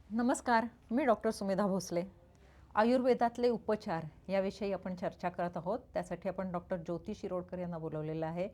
नमस्कार, मी डॉक्टर सुमेधा भोसले. आयुर्वेदातले उपचार याविषयी आपण चर्चा करत आहोत. त्यासाठी आपण डॉक्टर ज्योती शिरोडकर यांना बोलवलेलं आहे.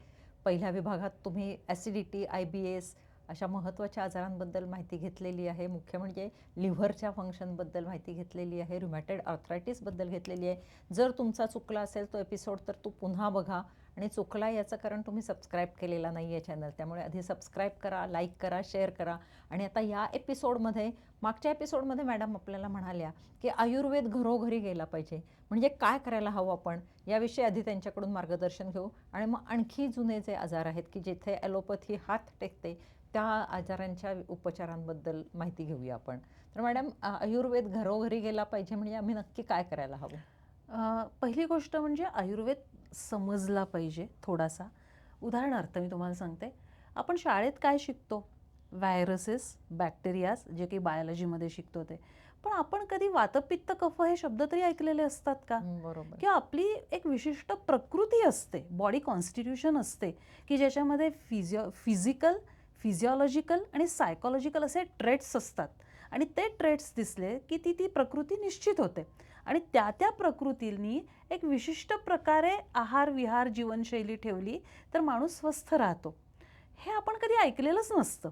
पहिल्या विभागात तुम्ही ॲसिडिटी, IBS अशा महत्त्वाच्या आजारांबद्दल माहिती घेतलेली आहे. मुख्य म्हणजे लिव्हरच्या फंक्शनबद्दल माहिती घेतलेली आहे, रुमॅटॉइड आर्थरायटिसबद्दल घेतलेली आहे. जर तुमचा चुकला असेल तो एपिसोड तर तो पुन्हा बघा. आणि चुकला याचं कारण तुम्ही सबस्क्राईब केलेला नाही आहे चॅनल, त्यामुळे आधी सबस्क्राईब करा, लाईक करा, शेअर करा. आणि आता या एपिसोडमध्ये, मागच्या एपिसोडमध्ये मॅडम आपल्याला म्हणाल्या की आयुर्वेद घरोघरी गेला पाहिजे, म्हणजे काय करायला हवं आपण याविषयी आधी त्यांच्याकडून मार्गदर्शन घेऊ. आणि मग आणखी जुने जे आजार आहेत की जिथे ॲलोपॅथी हात टेकते त्या आजारांच्या उपचारांबद्दल माहिती घेऊया आपण. तर मॅडम, आयुर्वेद घरोघरी गेला पाहिजे म्हणजे आम्ही नक्की काय करायला हवं? पहिली गोष्ट म्हणजे आयुर्वेद समजला पाहिजे थोडासा. उदाहरणार्थ मी तुम्हाला सांगते, आपण शाळेत काय शिकतो? व्हायरसेस, बॅक्टेरियाज, जे काही बायोलॉजीमध्ये शिकतो ते. पण आपण कधी वातपित्त कफ हे शब्द तरी ऐकलेले असतात का? बरोबर. किंवा आपली एक विशिष्ट प्रकृती असते, बॉडी कॉन्स्टिट्यूशन असते, की ज्याच्यामध्ये फिजिकल, फिजिओलॉजिकल आणि सायकोलॉजिकल असे ट्रेट्स असतात. आणि ते ट्रेट्स दिसले की ती प्रकृती निश्चित होते. आणि त्या प्रकृतींनी एक विशिष्ट प्रकारे आहार विहार जीवनशैली ठेवली तर माणूस स्वस्थ राहतो. हे आपण कधी ऐकलेलंच नसतं.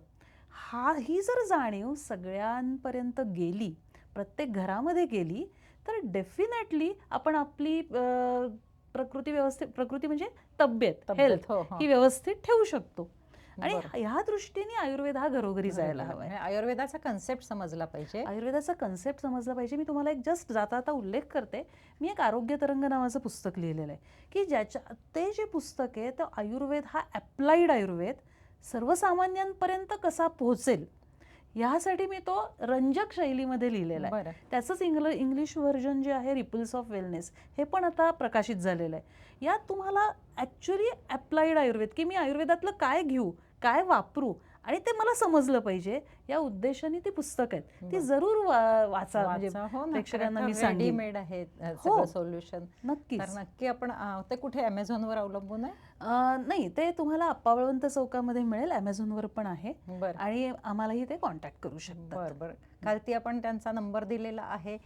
ही जर जाणीव सगळ्यांपर्यंत गेली, प्रत्येक घरामध्ये गेली, तर डेफिनेटली आपण आपली प्रकृती म्हणजे तब्येत, हेल्थ हो, ही व्यवस्थित ठेवू शकतो. आणि बरं. ह्या दृष्टीने आयुर्वेद हा घरोघरी जायला हवाय. म्हणजे आयुर्वेदाचा कन्सेप्ट समजला पाहिजे. आयुर्वेदाचा कन्सेप्ट समजला पाहिजे. मी तुम्हाला एक जस्ट जाता आता उल्लेख करते. मी एक आरोग्य तरंग नावाचं पुस्तक लिहिलेलं आहे, की ते जे पुस्तक आहे तर आयुर्वेद हा ॲप्लाइड आयुर्वेद सर्वसामान्यांपर्यंत कसा पोहोचेल ह्यासाठी मी तो रंजक शैलीमध्ये लिहिलेला आहे. त्याचंच इंग्लिश व्हर्जन जे आहे, रिपल्स ऑफ वेलनेस, हे पण आता प्रकाशित झालेलं आहे. यात तुम्हाला ॲक्च्युली ॲप्लाइड आयुर्वेद, की मी आयुर्वेदातलं काय घेऊ, काय वापरू आणि ते मला समजलं पाहिजे, या उद्देशाने ती पुस्तक आहेत. ती जरूर वाचा. म्हणजे प्रेक्षकांना मी सांगेन. रेडीमेड आहे सगळं सोल्युशन. नक्कीच. तर नक्की आपण ते कुठे ॲमेझॉनवर अवलंबून आहे? नाही, ते तुम्हाला अप्पा बळवंत चौकामध्ये मिळेल, ॲमेझॉनवर पण आहे. आणि आम्हालाही ते कॉन्टॅक्ट करू शकतात. बरं. खालती आपण त्यांचा नंबर दिलेला आहे.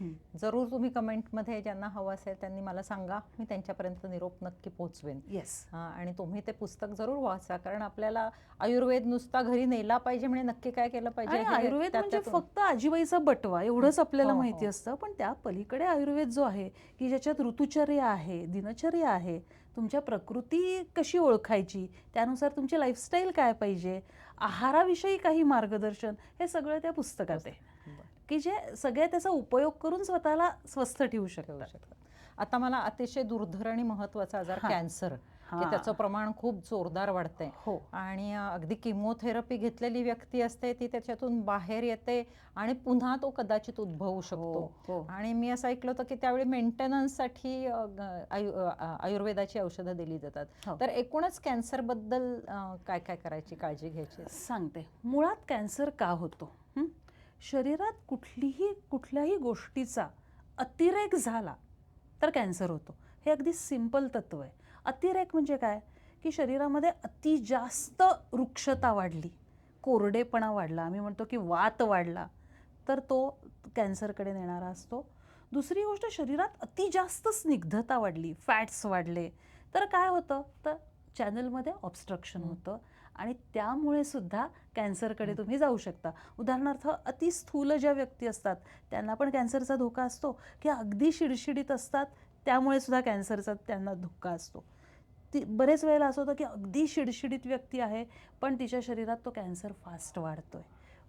जरूर तुम्ही कमेंटमध्ये ज्यांना हवं असेल त्यांनी मला सांगा, मी त्यांच्यापर्यंत निरोप नक्की पोहोचवेन. येस. आणि तुम्ही ते पुस्तक जरूर वाचा, कारण आपल्याला आयुर्वेद नुसता घरी नेला पाहिजे म्हणजे नक्की काय केलं पाहिजे. आयुर्वेद म्हणजे फक्त आजीबाईचा बटवा एवढंच आपल्याला माहिती असतं, पण त्या पलीकडे आयुर्वेद जो आहे की ज्याच्यात ऋतुचर्या आहे, दिनचर्या आहे, तुमच्या प्रकृती कशी ओळखायची, त्यानुसार तुमची लाईफस्टाईल काय पाहिजे, आहाराविषयी काही मार्गदर्शन, हे सगळं त्या पुस्तकात आहे, की जे सगळे त्याचा उपयोग करून स्वतःला स्वस्थ ठेवू शकतात. आता मला अतिशय दुर्धर आणि महत्त्वाचा आजार कॅन्सर, की त्याचं प्रमाण खूप जोरदार वाढतंय. आणि अगदी किमोथेरपी घेतलेली व्यक्ती असते ती त्याच्यातून बाहेर येते आणि पुन्हा तो कदाचित उद्भवू शकतो. आणि मी असं ऐकलं होतं की त्यावेळी मेंटेनन्ससाठी आयुर्वेदाची औषधं दिली जातात. तर एकूणच कॅन्सरबद्दल काय काय करायची, काळजी घ्यायची सांगते. मुळात कॅन्सर का होतो? शरीरात कुठल्याही गोष्टीचा अतिरेक झाला तर कॅन्सर होतो. हे अगदी सिंपल तत्व आहे. अतिरेक म्हणजे काय? की शरीरामध्ये अति जास्त वृक्षता वाढली, कोरडेपणा वाढला, आम्ही म्हणतो की वात वाढला, तर तो कॅन्सरकडे नेणारा असतो. दुसरी गोष्ट, शरीरात अति जास्त स्निग्धता वाढली, फॅट्स वाढले, तर काय होतं? तर चॅनलमध्ये ऑब्स्ट्रक्शन होतं आणि त्यामुळे सुद्धा कॅन्सरकडे तुम्ही जाऊ शकता. उदाहरणार्थ, अतिस्थूल ज्या व्यक्ती असतात त्यांना पण कॅन्सरचा धोका असतो, की अगदी शिडशिडीत असतात त्यामुळे सुद्धा कॅन्सरचा त्यांना धोका असतो. बरेच वेळेला असं होतं की अगदी शिडशिडीत व्यक्ती आहे पण तिच्या शरीरात तो कॅन्सर फास्ट वाढतोय,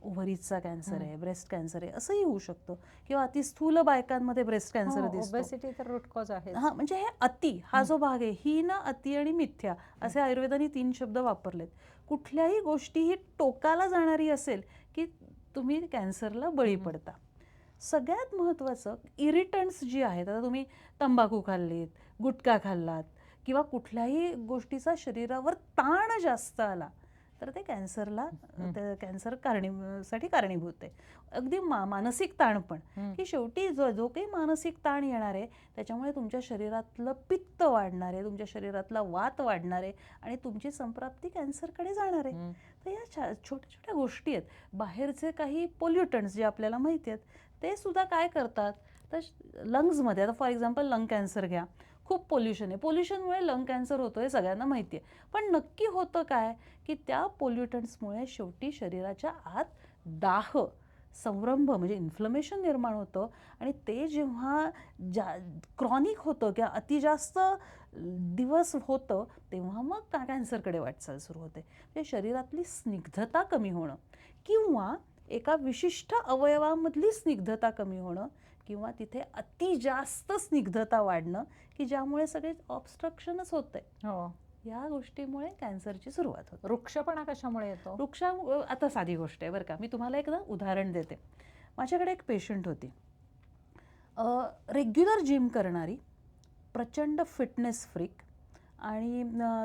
ओव्हरीजचा कॅन्सर आहे, ब्रेस्ट कॅन्सर आहे, असंही होऊ शकतं. किंवा अतिस्थूल बायकांमध्ये ब्रेस्ट कॅन्सर दिसतो. ओबेसिटी तर रूट कॉज आहे. म्हणजे हे अति हा जो भाग आहे, ही ना, अति आणि मिथ्या असे आयुर्वेदाने 3 शब्द वापरलेत. कुठल्याही गोष्टी ही टोकाला जाणारी असेल की तुम्ही कॅन्सरला बळी पडता. सगळ्यात महत्त्वाचं, इरिटंट्स जी आहेत, आता तुम्ही तंबाखू खाल्लीत, गुटखा खाल्लात किंवा कुठल्याही गोष्टीचा शरीरावर ताण जास्त आला तर ते कॅन्सर साठी कारणीभूत आहे. अगदी मानसिक ताण पण, की शेवटी जो काही मानसिक ताण येणार आहे त्याच्यामुळे तुमच्या शरीरातलं पित्त वाढणार आहे, तुमच्या शरीरातला वात वाढणार आहे आणि तुमची संप्राप्ती कॅन्सरकडे जाणार आहे. तर या छोट्या छोट्या गोष्टी आहेत. बाहेरचे काही पोल्युटंट्स जे आपल्याला माहिती आहेत ते सुद्धा काय करतात, तर लंग्समध्ये, आता फॉर एक्झाम्पल लंग कॅन्सर घ्या, खूप पोल्युशन आहे, पोल्युशनमुळे लंग कॅन्सर होतो हे सगळ्यांना माहिती आहे. पण नक्की होतं काय, की त्या पोल्युटंट्समुळे शेवटी शरीराच्या आत दाह, संरंभ म्हणजे इन्फ्लमेशन निर्माण होतं. आणि ते जेव्हा क्रॉनिक होतं किंवा अति जास्त दिवस होतं, तेव्हा मग कॅन्सरकडे वाटचाल सुरू होते. म्हणजे शरीरातली स्निग्धता कमी होणं किंवा एका विशिष्ट अवयवामधली स्निग्धता कमी होणं किंवा तिथे अति जास्त स्निग्धता वाढणं, की ज्यामुळे सगळे ऑब्स्ट्रक्शनच होते. हो. या गोष्टीमुळे कॅन्सरची सुरुवात होते. वृक्षपणा कशामुळे येतो? आता साधी गोष्ट आहे बरं का, मी तुम्हाला एकदा उदाहरण देते. माझ्याकडे एक पेशंट होती, रेग्युलर जिम करणारी, प्रचंड फिटनेस फ्रीक आणि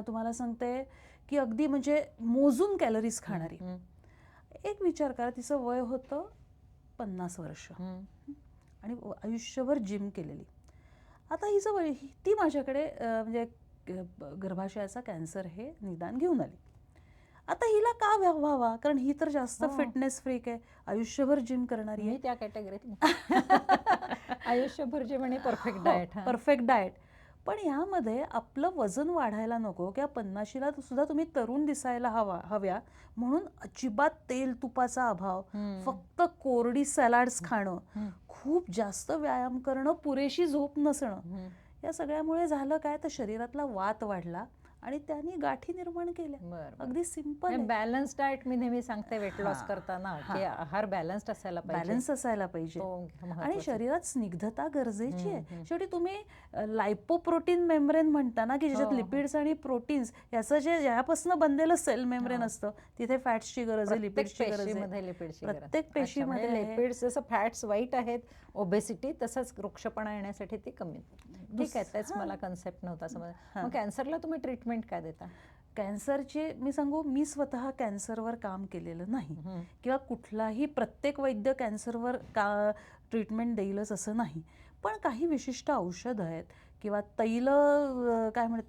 तुम्हाला सांगते की अगदी म्हणजे मोजून कॅलरीज खाणारी. एक विचार करा, तिचं वय होतं 50 वर्ष आणि आयुष्यभर जिम केलेली. आता हिचं वय, ती माझ्याकडे म्हणजे गर्भाशयाचा कॅन्सर हे निदान घेऊन आली. आता हिला का व्हावा, कारण ही तर जास्त फिटनेस फ्रीक आहे, आयुष्यभर जिम करणारी आहे. मी त्या कॅटेगरीत आयुष्यभर जे म्हणे परफेक्ट डाएट. Perfect diet. पण यामध्ये आपलं वजन वाढायला नको किंवा 50ला सुद्धा तुम्ही तरुण दिसायला हव्या म्हणून अजिबात तेल तुपाचा अभाव, फक्त कोरडी सॅलड्स खाणं, खूप जास्त व्यायाम करणं, पुरेशी झोप नसणं, या सगळ्यामुळे झालं काय, तर शरीरातला वात वाढला आणि त्यांनी गाठी निर्माण केल्या. अगदी सिंपल. बॅलन्स डाएट मी नेहमी सांगते वेट लॉस करताना, की आहार बॅलन्स्ड असायला पाहिजे. आणि शरीरात स्निग्धता गरजेची आहे. शेवटी तुम्ही लायपोप्रोटीन मेम्ब्रेन म्हणता ना, की ज्याच्यात लिपिड्स आणि प्रोटीन्स याचं जे यापासून बनलेलं सेल मेम्ब्रेन असतं, तिथे फॅट्सची गरज आहे, लिपिड्सची गरज आहे. प्रत्येक पेशीमध्ये लिपिड्स, जसं फॅट्स वाईट आहेत ओबेसिटी, तसंच वृक्षपणा येण्यासाठी ते कमी. ठीक आहे, तेच मला कन्सेप्ट नव्हता समज. मग कॅन्सरला तुम्ही ट्रीटमेंट काय देता? कॅन्सरची मी सांगू, मी स्वतः कॅन्सरवर काम केलेलं नाही किंवा कुठलाही प्रत्येक वैद्य कॅन्सरवर ट्रीटमेंट देईलच असं नाही. पण काही विशिष्ट औषधं आहेत किंवा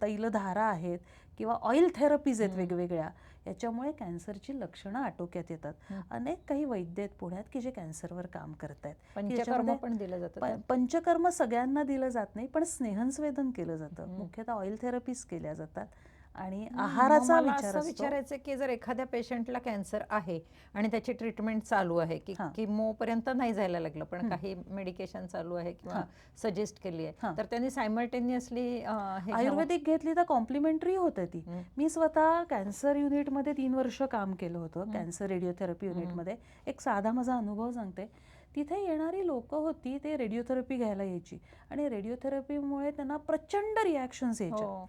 तैलधारा आहेत किंवा ऑइल थेरपीज आहेत वेगवेगळ्या, याच्यामुळे कॅन्सरची लक्षणं आटोक्यात येतात. अनेक काही वैद्य आहेत पुण्यात की जे कॅन्सरवर काम करत आहेत. पंचकर्म पण दिलं जातं. पंचकर्म सगळ्यांना दिलं जात नाही, पण स्नेहनस्वेदन केलं जातं. मुख्यतः ऑइल थेरपीज केल्या जातात आणि आहाराचा विचार असतो. विचारायचं की जर एखाद्या पेशंटला कॅन्सर आहे आणि त्याची ट्रीटमेंट चालू आहे, की किमोपर्यंत नाही जायला लागलं, पण काही मेडिकेशन चालू आहे किंवा सजेस्ट केली आहे, तर त्यांनी सायमल्टेनियसली आयुर्वेदिक घेतली तर कॉम्प्लिमेंटरी होते ती. मी स्वतः कॅन्सर युनिटमध्ये 3 वर्ष काम केलं होतं, कॅन्सर रेडिओथेरपी युनिटमध्ये. एक साधा माझा अनुभव सांगते. तिथे येणारी लोक होती, ते रेडिओथेरपी घ्यायला यायची आणि रेडिओथेरपीमुळे त्यांना प्रचंड रिॲक्शन्स यायच्या.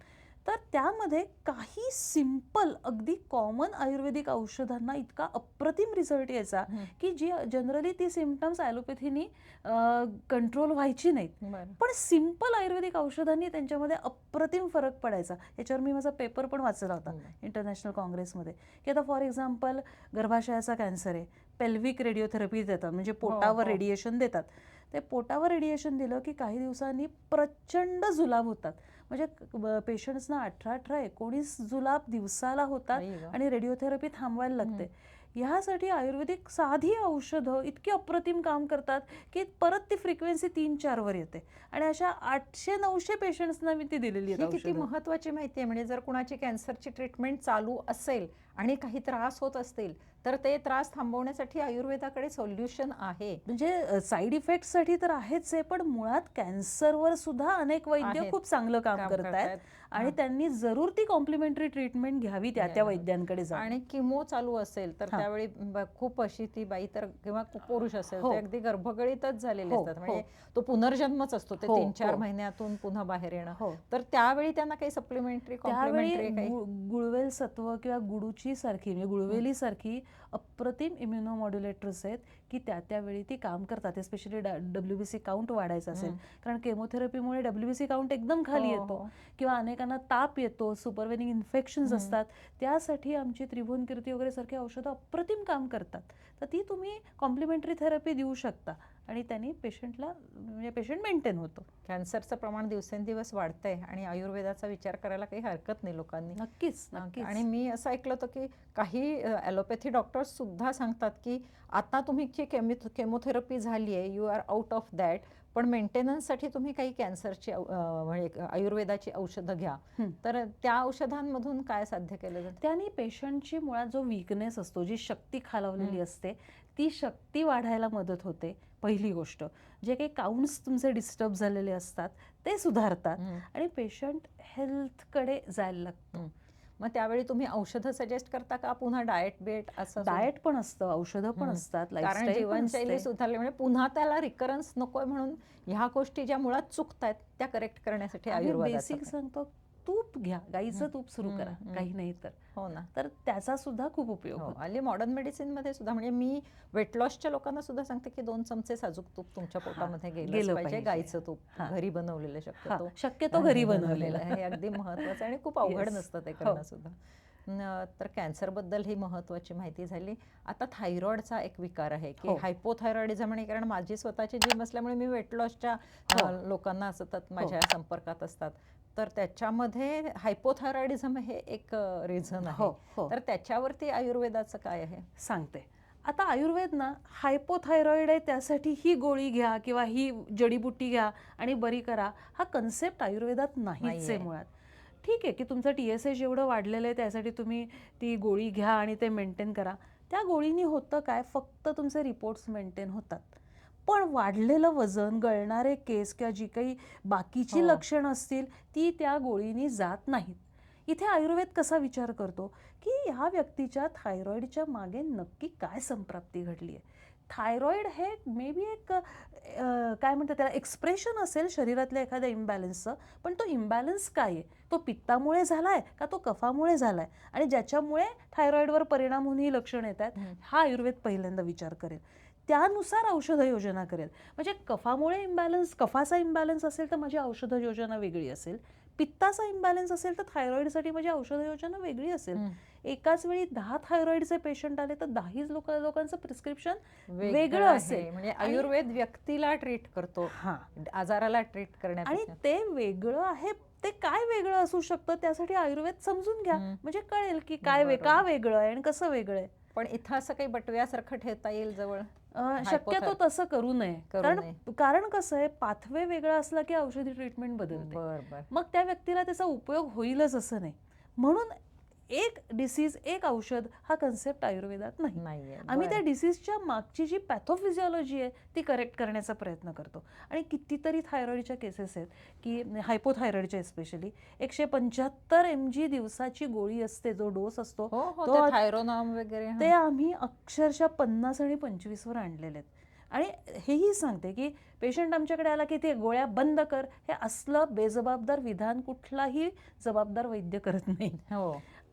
तर त्यामध्ये काही सिंपल अगदी कॉमन आयुर्वेदिक औषधांना इतका अप्रतिम रिझल्ट यायचा की जी जनरली ती सिम्पटम्स ॲलोपॅथीनी कंट्रोल व्हायची नाहीत, पण सिंपल आयुर्वेदिक औषधांनी त्यांच्यामध्ये अप्रतिम फरक पडायचा. याच्यावर मी माझा पेपर पण वाचला होता इंटरनॅशनल काँग्रेसमध्ये, की आता फॉर एक्झाम्पल गर्भाशयाचा कॅन्सर आहे, पेल्विक रेडिओथेरपी देतात, म्हणजे पोटावर रेडिएशन देतात. ते पोटावर रेडिएशन दिलं की काही दिवसांनी प्रचंड जुलाब होतात. म्हणजे पेशंट्सना 18-19 जुलाब दिवसाला होतात आणि रेडिओथेरपी थांबवायला लागते. ह्यासाठी आयुर्वेदिक साधी औषधं इतकी अप्रतिम काम करतात की परत ती फ्रिक्वेन्सी 3-4 वर येते आणि अशा 800-900 पेशंट्सना मी ती दिलेली आहे. किती महत्वाची माहिती आहे. म्हणजे जर कुणाची कॅन्सरची ट्रीटमेंट चालू असेल आणि काही त्रास होत असतील तर ते त्रास थांबवण्यासाठी आयुर्वेदाकडे सोल्युशन आहे. म्हणजे साईड इफेक्टसाठी तर आहेच आहे, पण मुळात कॅन्सरवर सुद्धा अनेक वैद्य खूप चांगलं काम करत आहेत आणि त्यांनी जरूर ती कॉम्प्लिमेंटरी ट्रीटमेंट घ्यावी त्या वैद्यांकडे जाऊन. आणि किमो चालू असेल तर त्यावेळी खूप अशी ती बाई तर किंवा पुरुष असेल ते अगदी गर्भगळीतच झालेले असतात, म्हणजे तो पुनर्जन्मच असतो, ते 3-4 महिन्यातून पुन्हा बाहेर येणं. तर त्यावेळी त्यांना काही सप्लिमेंटरी कॉम्प्लिमेंटरी गुळवेल सत्व किंवा गुडूची सारखी म्हणजे गुळवेली सारखी अप्रतिम इम्युनोमॉड्युलेटर्स आहेत की त्यावेळी ती काम करतात, स्पेशली WBC काउंट वाढायचा असेल, कारण केमोथेरपीमुळे WBC काउंट एकदम खाली हो, येतो हो. किंवा अनेकांना ताप येतो, सुपरवेनिंग इन्फेक्शन्स असतात, त्यासाठी आमची त्रिभुवन कीर्ती वगैरे सारखी औषधं अप्रतिम काम करतात. तर ती तुम्ही कॉम्प्लिमेंटरी थेरपी देऊ शकता आणि त्यांनी पेशंटला म्हणजे पेशंट मेंटेन होतो. कॅन्सरचं प्रमाण दिवसेंदिवस वाढतंय आणि आयुर्वेदाचा विचार करायला काही हरकत नाही लोकांनी. नक्कीच आणि नक्कीच मी असं ऐकलं होतं की काही ॲलोपॅथी डॉक्टर्स सुद्धा सांगतात की आता तुम्ही जी केमोथेरपी झाली आहे, you are out of that, पण मेंटेनन्ससाठी तुम्ही काही कॅन्सरची म्हणजे आयुर्वेदाची औषधं घ्या. तर त्या औषधांमधून काय साध्य केलं जातं? त्याने पेशंटची मुळात जो वीकनेस असतो, जी शक्ती खालावलेली असते, ती शक्ती वाढायला मदत होते. पहिली गोष्ट, जे काही काउंट्स तुमचे डिस्टर्ब झालेले असतात ते सुधारतात आणि पेशंट हेल्थकडे जायला लागतो. मग त्यावेळी तुम्ही औषधं सजेस्ट करता का पुन्हा डाएट असं? डाएट पण असतं, औषधं पण असतात, कारण लाईफस्टाईल पण जीवनशैली असते. सुधारली म्हणजे पुन्हा त्याला रिकरन्स नकोय, म्हणून ह्या गोष्टी ज्या मुळात चुकतायत त्या करेक्ट करण्यासाठी आम्ही आयुर्वेदाचं बेसिक सांगतो, तूप घ्या, गाईचं तूप सुरू करा, काही नाही तर. हो ना. तर त्याचा सुद्धा खूप उपयोग हो, होतो. हल्ली मॉडर्न मेडिसिनमध्ये सुद्धा म्हणजे मी वेट लॉसच्या लोकांना सुद्धा सांगते की 2 चमचे साजूक तूप तुमच्या पोटामध्ये गेलं पाहिजे. गाईचं तूप घरी बनवलेलं शक्यतो घरी बनवलेलं हे अगदी महत्वाचं आणि खूप अवघड नसतं ते करणं सुद्धा. तर कॅन्सरबद्दल ही महत्वाची माहिती झाली. आता थायरॉइडचा एक विकार आहे की हायपोथायरॉइडिझम, आणि कारण माझी स्वतःची जिम असल्यामुळे मी वेट लॉसच्या लोकांना सतत माझ्या संपर्कात असतात, तर त्याच्यामध्ये हायपोथायरॉइडिझम हे एक रिझन आहे. तर त्याच्यावरती आयुर्वेदाचं काय आहे? सांगते. आता आयुर्वेद ना हायपोथायरॉइड आहे त्यासाठी ही गोळी घ्या किंवा ही जडीबुटी घ्या आणि बरी करा, हा कन्सेप्ट आयुर्वेदात नाहीच आहे मुळात. ठीक आहे की तुमचं TSH एवढं वाढलेलं आहे त्यासाठी तुम्ही ती गोळी घ्या आणि ते मेंटेन करा. त्या गोळीनी होतं काय, फक्त तुमचे रिपोर्ट्स मेंटेन होतात, पण वाढलेलं वजन, गळणारे केस किंवा जी काही बाकीची लक्षणं असतील ती त्या गोळीनी जात नाहीत. इथे आयुर्वेद कसा विचार करतो की ह्या व्यक्तीच्या थायरॉइडच्या मागे नक्की काय संप्राप्ती घडली आहे. थायरॉइड हे मे बी एक काय म्हणतात त्याला, एक्सप्रेशन असेल शरीरातल्या एखाद्या इम्बॅलन्सचं, पण तो इम्बॅलन्स काय आहे, तो पित्तामुळे झालाय का तो कफामुळे झालाय, आणि ज्याच्यामुळे थायरॉइडवर परिणाम होऊन ही लक्षणं येत आहेत, हा आयुर्वेद पहिल्यांदा विचार करेल. त्यानुसार औषध योजना करेल. म्हणजे कफामुळे इम्बॅलन्स, कफाचा इम्बॅलन्स असेल तर माझी औषध योजना वेगळी असेल, पित्ताचा इम्बॅलन्स असेल तर थायरॉइडसाठी माझी औषध योजना वेगळी असेल. एकाच वेळी 10 थायरॉइडचे पेशंट आले तर 10 लोकांचं प्रिस्क्रिप्शन वेगळं असेल. म्हणजे आयुर्वेद व्यक्तीला ट्रीट करतो, आजाराला ट्रीट करण्यापेक्षा. आणि ते वेगळं आहे, ते काय वेगळं असू शकतं त्यासाठी आयुर्वेद समजून घ्या, म्हणजे कळेल की काय का वेगळं आहे आणि कसं वेगळं आहे. पण इथं असं काही बटव्यासारखं ठेवता येईल जवळ? शक्यतो तसं करू नये, कारण कसं आहे, पाथवे वेगळा असला की औषधी ट्रीटमेंट बदलते. मग त्या व्यक्तीला त्याचा उपयोग होईलच असं नाही. म्हणून एक डिसीज एक औषध हा कन्सेप्ट आयुर्वेदात नाही. आम्ही त्या डिसीजच्या मागची जी पॅथोफिजिओलॉजी आहे ती करेक्ट करण्याचा प्रयत्न करतो. आणि कितीतरी थायरॉइडच्या केसेस आहेत की हायपोथायरॉइडच्या स्पेशली 175 mg दिवसाची गोळी असते, जो डोस असतो तो थायरोनॉम वगैरे, ते आम्ही अक्षरशः 50 आणि 25 वर आणलेले आहेत. आणि हेही सांगते की पेशंट आमच्याकडे आला की ते गोळ्या बंद कर, हे असलं बेजबाबदार विधान कुठलाही जबाबदार वैद्य करत नाही.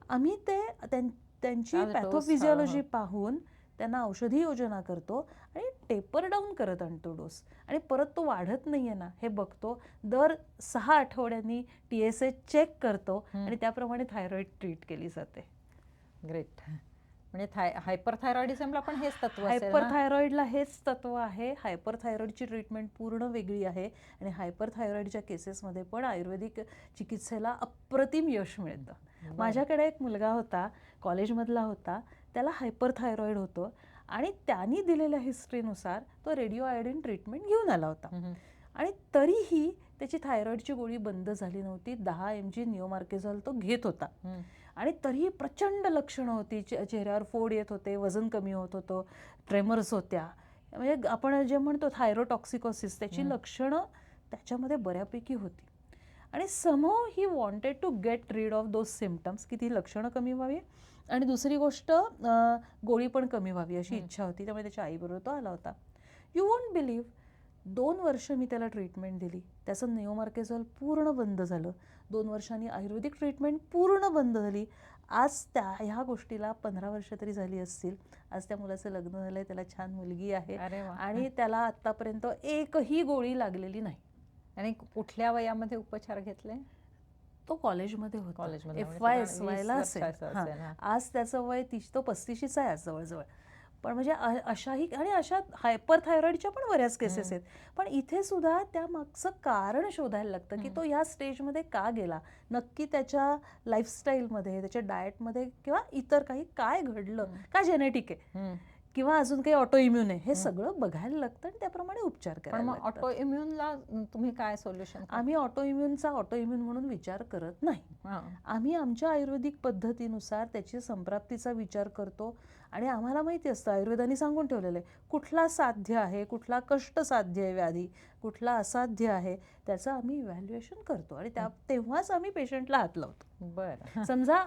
आम्ही त्यांची पॅथोफिजिओलॉजी पाहून त्यांना औषधी योजना करतो आणि टेपर डाऊन करत आणतो डोस, आणि परत तो वाढत नाहीये ना हे बघतो. दर 6 आठवड्यांनी TSH चेक करतो आणि त्याप्रमाणे थायरॉइड ट्रीट केली जाते. ग्रेट. म्हणजे हायपरथायरॉइडिझमला पण हेच तत्व असेल ना? हायपरथायरॉइडला हेच तत्व आहे. हायपरथायरॉइडची ट्रीटमेंट पूर्ण वेगळी आहे आणि हायपरथायरॉइडच्या केसेसमध्ये पण आयुर्वेदिक चिकित्सेला अप्रतिम यश मिळतं. माझ्याकडे एक मुलगा होता, कॉलेजमधला होता, त्याला हायपरथायरॉइड होतं आणि त्यांनी दिलेल्या हिस्ट्रीनुसार तो रेडिओ आयोडीन ट्रीटमेंट घेऊन आला होता, आणि तरीही त्याची थायरॉइडची गोळी बंद झाली नव्हती. 10 mg निओमार्केझॉल तो घेत होता, आणि तरीही प्रचंड लक्षणं होती. चेहऱ्यावर फोड येत होते, वजन कमी होत होतं, ट्रेमर्स होत्या, म्हणजे आपण जे म्हणतो थायरोटॉक्सिकोसिस, त्याची लक्षणं त्याच्यामध्ये बऱ्यापैकी होती. आणि somehow he wanted to get rid of those symptoms, की ती लक्षणं कमी व्हावी आणि दुसरी गोष्ट गोळी पण कमी व्हावी अशी इच्छा होती. त्यामुळे त्याच्या आईबरोबर तो आला होता. यू वोंट बिलीव्ह, 2 वर्ष मी त्याला ट्रीटमेंट दिली, त्याचं निओमार्केझॉल पूर्ण बंद झालं. 2 वर्षांनी आयुर्वेदिक ट्रीटमेंट पूर्ण बंद झाली आज ह्या गोष्टीला 15 वर्ष तरी झाली असतील. आज त्या मुलाचं लग्न झालंय, त्याला छान मुलगी आहे अरे वा. आणि त्याला आतापर्यंत एकही गोळी लागलेली नाही. आणि कुठल्या वयामध्ये उपचार घेतले? तो कॉलेजमध्ये होता, कॉलेजमध्ये म्हणजे FY ला 20 असेल. वर्षाचा हां, असेल, हां. आज त्याचं वय तो 35शीचा आहे आज जवळजवळ. पण म्हणजे अशाही आणि अशा हायपरथायरॉइडच्या पण बऱ्याच केसेस आहेत. पण इथे सुद्धा त्या मागचं कारण शोधायला लागतं की तो ह्या स्टेजमध्ये का गेला, नक्की त्याच्या लाईफस्टाईलमध्ये, त्याच्या डाएटमध्ये किंवा इतर काही काय घडलं, का जेनेटिक आहे किंवा अजून काही ऑटो इम्युन आहे, हे सगळं बघायला लागतं आणि त्याप्रमाणे उपचार पण करायला मग लागतात. ऑटो इम्युनला तुम्ही काय सोल्युशन? आम्ही ऑटो इम्युन म्हणून विचार करत नाही. आम्ही आमच्या आयुर्वेदिक पद्धतीनुसार त्याची संप्राप्तीचा विचार करतो आणि आम्हाला माहिती असतं, आयुर्वेदाने सांगून ठेवलेलं आहे, कुठला साध्य आहे, कुठला कष्टसाध्य आहे व्याधी, कुठला असाध्य आहे, त्याचं आम्ही इव्हॅल्युएशन करतो आणि तेव्हाच आम्ही पेशंटला हात लावतो. बरं. समजा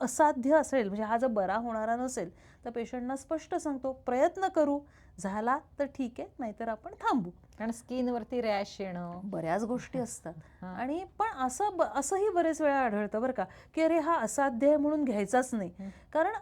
असाध्य असेल, म्हणजे हा जर बरा होणारा नसेल, तर पेशंटना स्पष्ट सांगतो, प्रयत्न करू, झाला तर ठीक आहे, नाहीतर आपण थांबू. कारण स्किनवरती रॅश येणं, बऱ्याच गोष्टी असतात आणि पण असंही बरेच वेळा आढळतं बरं का, की अरे हा असाध्य आहे म्हणून घ्यायचाच नाही. कारण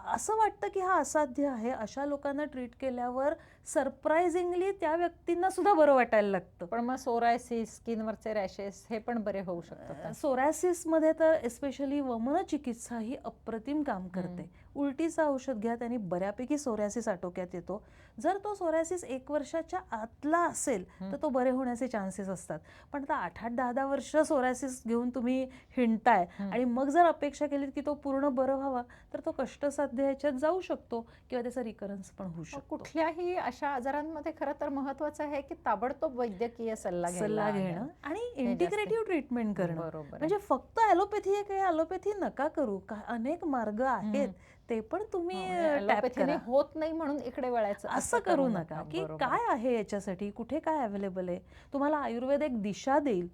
असं वाटतं की हा असाध्य आहे, अशा लोकांना ट्रीट केल्यावर सरप्राइझिंगली त्या व्यक्तींना सुद्धा बरं वाटायला लागतं. पण मग सोरायसिस, स्किनवरचे रॅशेस हे पण बरे होऊ शकतात. सोरायसिसमध्ये तर एस्पेशली वमन चिकित्सा ही अप्रतिम काम करते. उलटीचं औषध घ्या, त्यांनी बऱ्यापैकी सोरायसिस आटोक्यात येतो. जर तो सोरायसिस 1 वर्षाच्या आतला असेल तर तो बरे होण्याचे चान्सेस असतात. पण आता 8-8, 10-10 वर्ष सोरायसिस घेऊन तुम्ही हिंडताय आणि मग जर अपेक्षा केली की तो पूर्ण बरं व्हावा, तर तो कष्टसाध्य ह्याच्यात जाऊ शकतो किंवा त्याचा रिकरन्स पण होऊ शकतो. कुठल्याही अशा आजारांमध्ये खरं तर महत्वाचं आहे की ताबडतोब वैद्यकीय सल्ला घेणं आणि इंटिग्रेटिव्ह ट्रीटमेंट करणं. बरोबर. म्हणजे फक्त ॲलोपॅथी आहे काय, ॲलोपॅथी नका करू, अनेक मार्ग आहेत, ते पण तुम्ही टॅप करा. होत नाही म्हणून इकडे वळायचं असं करू नका की काय आहे याच्यासाठी, कुठे काय अवेलेबल आहे. तुम्हाला आयुर्वेद एक दिशा देईल.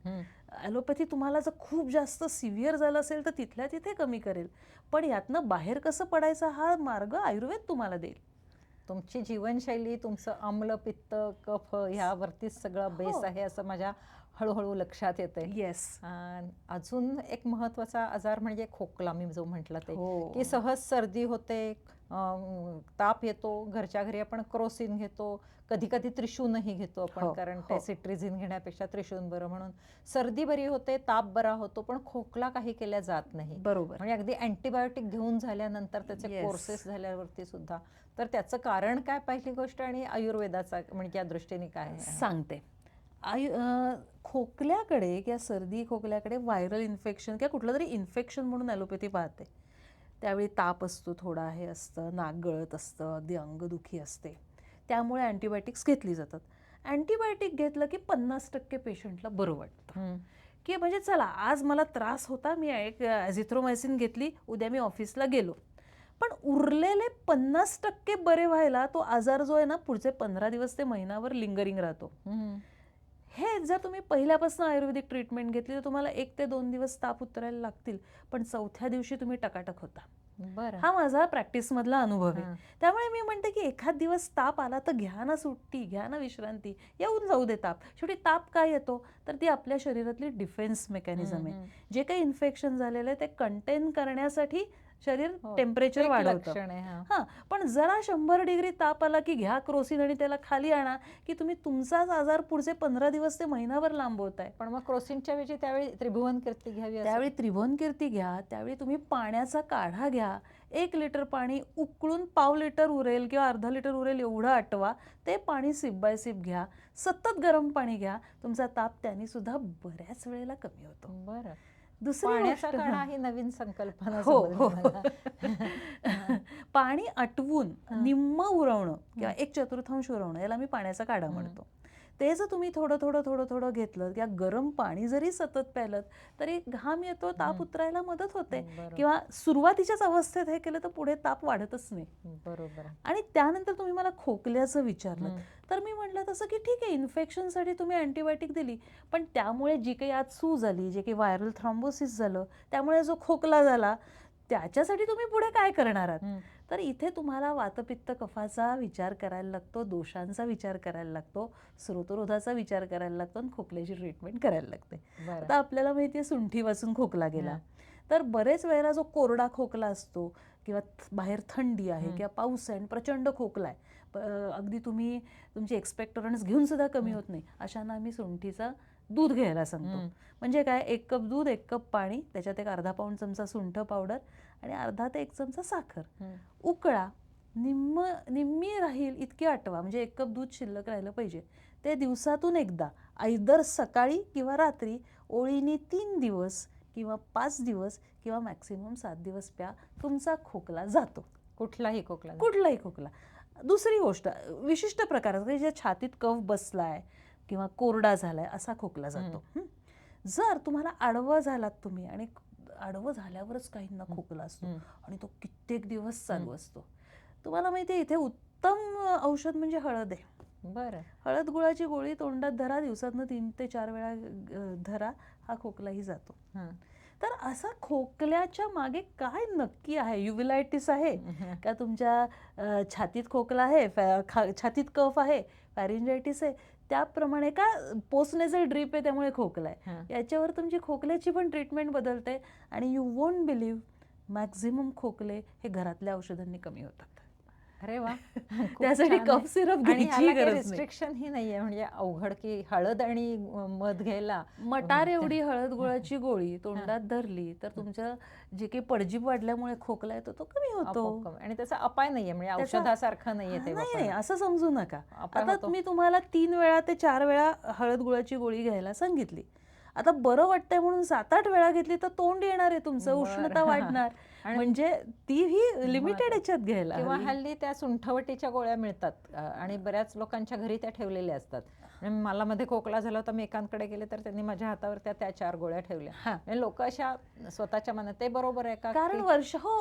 ॲलोपॅथी तुम्हाला जर खूप जास्त सिव्हिअर झालं असेल तर तिथल्या तिथे कमी करेल, पण यातनं बाहेर कसं पडायचं हा मार्ग आयुर्वेद तुम्हाला देईल. तुमची जीवनशैली, तुमचं आम्ल, पित्त, कफ ह्यावरतीच सगळं बेस आहे असं माझ्या हळूहळू लक्षात येते. येस. अजून एक महत्वाचा आजार म्हणजे खोकला, मी जो म्हटलं ते की सहज सर्दी होते, ताप येतो, घरच्या घरी आपण क्रोसिन घेतो, कधी कधी त्रिशूनही घेतो आपण, कारण सिट्रिझिन घेण्यापेक्षा त्रिशून बरं म्हणून. सर्दी बरी होते, ताप बरा होतो, पण खोकला काही केल्या जात नाही. बरोबर. म्हणजे अगदी अँटीबायोटिक घेऊन झाल्यानंतर त्याचे कोर्सेस झाल्यावरती सुद्धा. तर त्याचं कारण काय पहिली गोष्ट, आणि आयुर्वेदाचा म्हणजे या दृष्टीने काय सांगते. खोकल्याकडे किंवा सर्दी खोकल्याकडे व्हायरल इन्फेक्शन किंवा कुठलं तरी इन्फेक्शन म्हणून ॲलोपॅथी पाहते. त्यावेळी ताप असतो, थोडा हे असतं, नाक गळत असतं, अगदी अंगदुखी असते, त्यामुळे अँटीबायोटिक्स घेतली जातात. अँटीबायोटिक घेतलं की 50% पेशंटला बरं वाटतं, की म्हणजे चला आज मला त्रास होता, मी एक ॲझिथ्रोमायसिन घेतली, उद्या मी ऑफिसला गेलो. पण उरलेले 50% बरे व्हायला तो आजार जो आहे ना, पुढचे 15 दिवस ते महिनाभर लिंगरिंग राहतो. हे जर तुम्ही पहिल्यापासून आयुर्वेदिक ट्रीटमेंट घेतली तर तुम्हाला 1 ते 2 दिवस ताप उतरायला लागतील, पण 4थ्या दिवशी तुम्ही टकाटक होता. हा माझा प्रॅक्टिसमधला अनुभव आहे. त्यामुळे मी म्हणते की एखाद दिवस ताप आला तर घ्या ना सुट्टी, घ्या ना विश्रांती, येऊन जाऊ दे ताप. शेवटी ताप काय येतो तर ती आपल्या शरीरातली डिफेन्स मेकॅनिझम आहे. जे काही इन्फेक्शन झालेलं आहे ते कंटेन करण्यासाठी शरीर टेम्परेचर वाढवतं. हां, पण जरा 100 डिग्री ताप आला की घ्या क्रोसिन आणि त्याला खाली आणा, की तुम्ही तुमचाच आजार पुढचे 15 दिवस ते महिनाभर लांबवताय. पण मग क्रोसिनच्या वेळी त्यावेळी त्रिभुवन कीर्ती घ्यावी. त्यावेळी त्रिभुवन कीर्ती घ्या, त्यावेळी तुम्ही पाण्याचा काढा घ्या. 1 लिटर पाणी उकळून पाव लिटर उरेल किंवा अर्धा लिटर उरेल एवढं आटवा, ते पाणी सिप बाय सिप घ्या. सतत गरम पाणी घ्या, तुमचा ताप त्याने सुद्धा बऱ्याच वेळेला कमी होतो. बरं. दुसरी काढा ही नवीन संकल्पना. पाणी आटवून निम्म उरवणं किंवा 1/4 उरवणं, याला मी पाण्याचा काढा म्हणतो. ते जर तुम्ही थोडं थोडं थोडं थोडं घेतलं किंवा गरम पाणी जरी सतत प्यायलं तरी घाम येतो, ताप उतरायला मदत होते. किंवा सुरुवातीच्याच अवस्थेत हे केलं तर पुढे ताप वाढतच नाही. बरोबर. आणि त्यानंतर तुम्ही मला खोकल्याचं विचारलं तर मी म्हटलं तसं की ठीक आहे, इन्फेक्शनसाठी तुम्ही अँटीबायोटिक दिली, पण त्यामुळे जी काही आज सूज आली, जे काही व्हायरल थ्रॉम्बोसिस झालं, त्यामुळे जो खोकला झाला, त्याच्यासाठी तुम्ही पुढे काय करणार आहात. तर इथे तुम्हाला वातपित्त कफाचा विचार करायला लागतो, दोषांचा विचार करायला लागतो, स्रोतरोधाचा विचार करायला लागतो आणि खोकल्याची ट्रीटमेंट करायला लागते. आता आपल्याला माहिती आहे सुंठी वाचून खोकला गेला, तर बरेच वेळेला जो कोरडा खोकला असतो किंवा बाहेर थंडी आहे किंवा पाऊस आहे आणि प्रचंड खोकला आहे, अगदी तुम्ही तुमची एक्सपेक्टरन्स घेऊन सुद्धा कमी होत नाही, अशांना आम्ही सुंठीचा दूध घ्यायला सांगतो. म्हणजे काय, 1 कप दूध, 1 कप पाणी, त्याच्यात एक अर्धा पाऊण चमचा सुंठ पावडर आणि अर्धा ते 1 चमचा साखर, उकळा, निम्मी राहील इतकी आटवा, म्हणजे 1 कप दूध शिल्लक राहिलं पाहिजे. ते दिवसातून एकदा, आयदर सकाळी किंवा रात्री, ओळीने 3 दिवस किंवा 5 दिवस किंवा मॅक्सिमम 7 दिवस प्या. तुमचा खोकला जातो, कुठलाही खोकला. कुठलाही खोकला. दुसरी गोष्ट, विशिष्ट प्रकाराचा जे छातीत कफ बसलाय किंवा कोरडा झालाय असा खोकला जातो. जर तुम्हाला आडवं झालात तुम्ही आणि आडवं झाल्यावरच काहींना खोकला असतो आणि तो कित्येक दिवस चालू असतो, तुम्हाला माहिती आहे इथे उत्तम औषध म्हणजे हळद आहे. बरं. हळद गुळाची गोळी तोंडात धरा, दिवसातनं 3 ते 4 वेळा धरा, हा खोकलाही जातो. तर असा खोकल्याच्या मागे काय नक्की आहे? युव्हिलायटिस आहे का, तुमच्या छातीत खोकला आहे, छातीत कफ आहे, फॅरिंजायटिस आहे, त्याप्रमाणे का पोस्टनेझल ड्रीप आहे त्यामुळे खोकला आहे, याच्यावर तुमची खोकल्याची पण ट्रीटमेंट बदलते. आणि यू वोंट बिलीव्ह, मॅक्झिमम खोकले हे घरातल्या औषधांनी कमी होतात. अरे वा. त्यासाठी कफ सिरप घ्यायची गरज नाही. रिस्ट्रिक्शन ही नाहीये म्हणजे अवघड की हळद आणि मध घ्यायला. मटार एवढी हळद गुळाची गोळी तोंडात धरली तर तुमचं जे काही पडजीप वाढल्यामुळे खोकला येतो तो कमी होतो. आणि त्याचा अपाय नाहीये, म्हणजे औषधासारखं नाहीये ते. नाही, असं समजू नका. आता मी तुम्हाला 3 वेळा ते 4 वेळा हळद गुळाची गोळी घ्यायला सांगितली, आता बरं वाटतंय म्हणून 7-8 वेळा घेतली तर तोंड येणार आहे तुमचं, उष्णता वाढणार, म्हणजे तीही लिमिटेड याच्यात घ्यायला. किंवा हल्ली त्या सुंठवटीच्या गोळ्या मिळतात आणि बऱ्याच लोकांच्या घरी त्या ठेवलेल्या असतात. मला मध्ये खोकला झाला होता, मी एकांकडे गेले तर त्यांनी माझ्या हातावर त्या 4 गोळ्या ठेवल्या. लोक अशा स्वतःच्या मनात, ते बरोबर आहे का?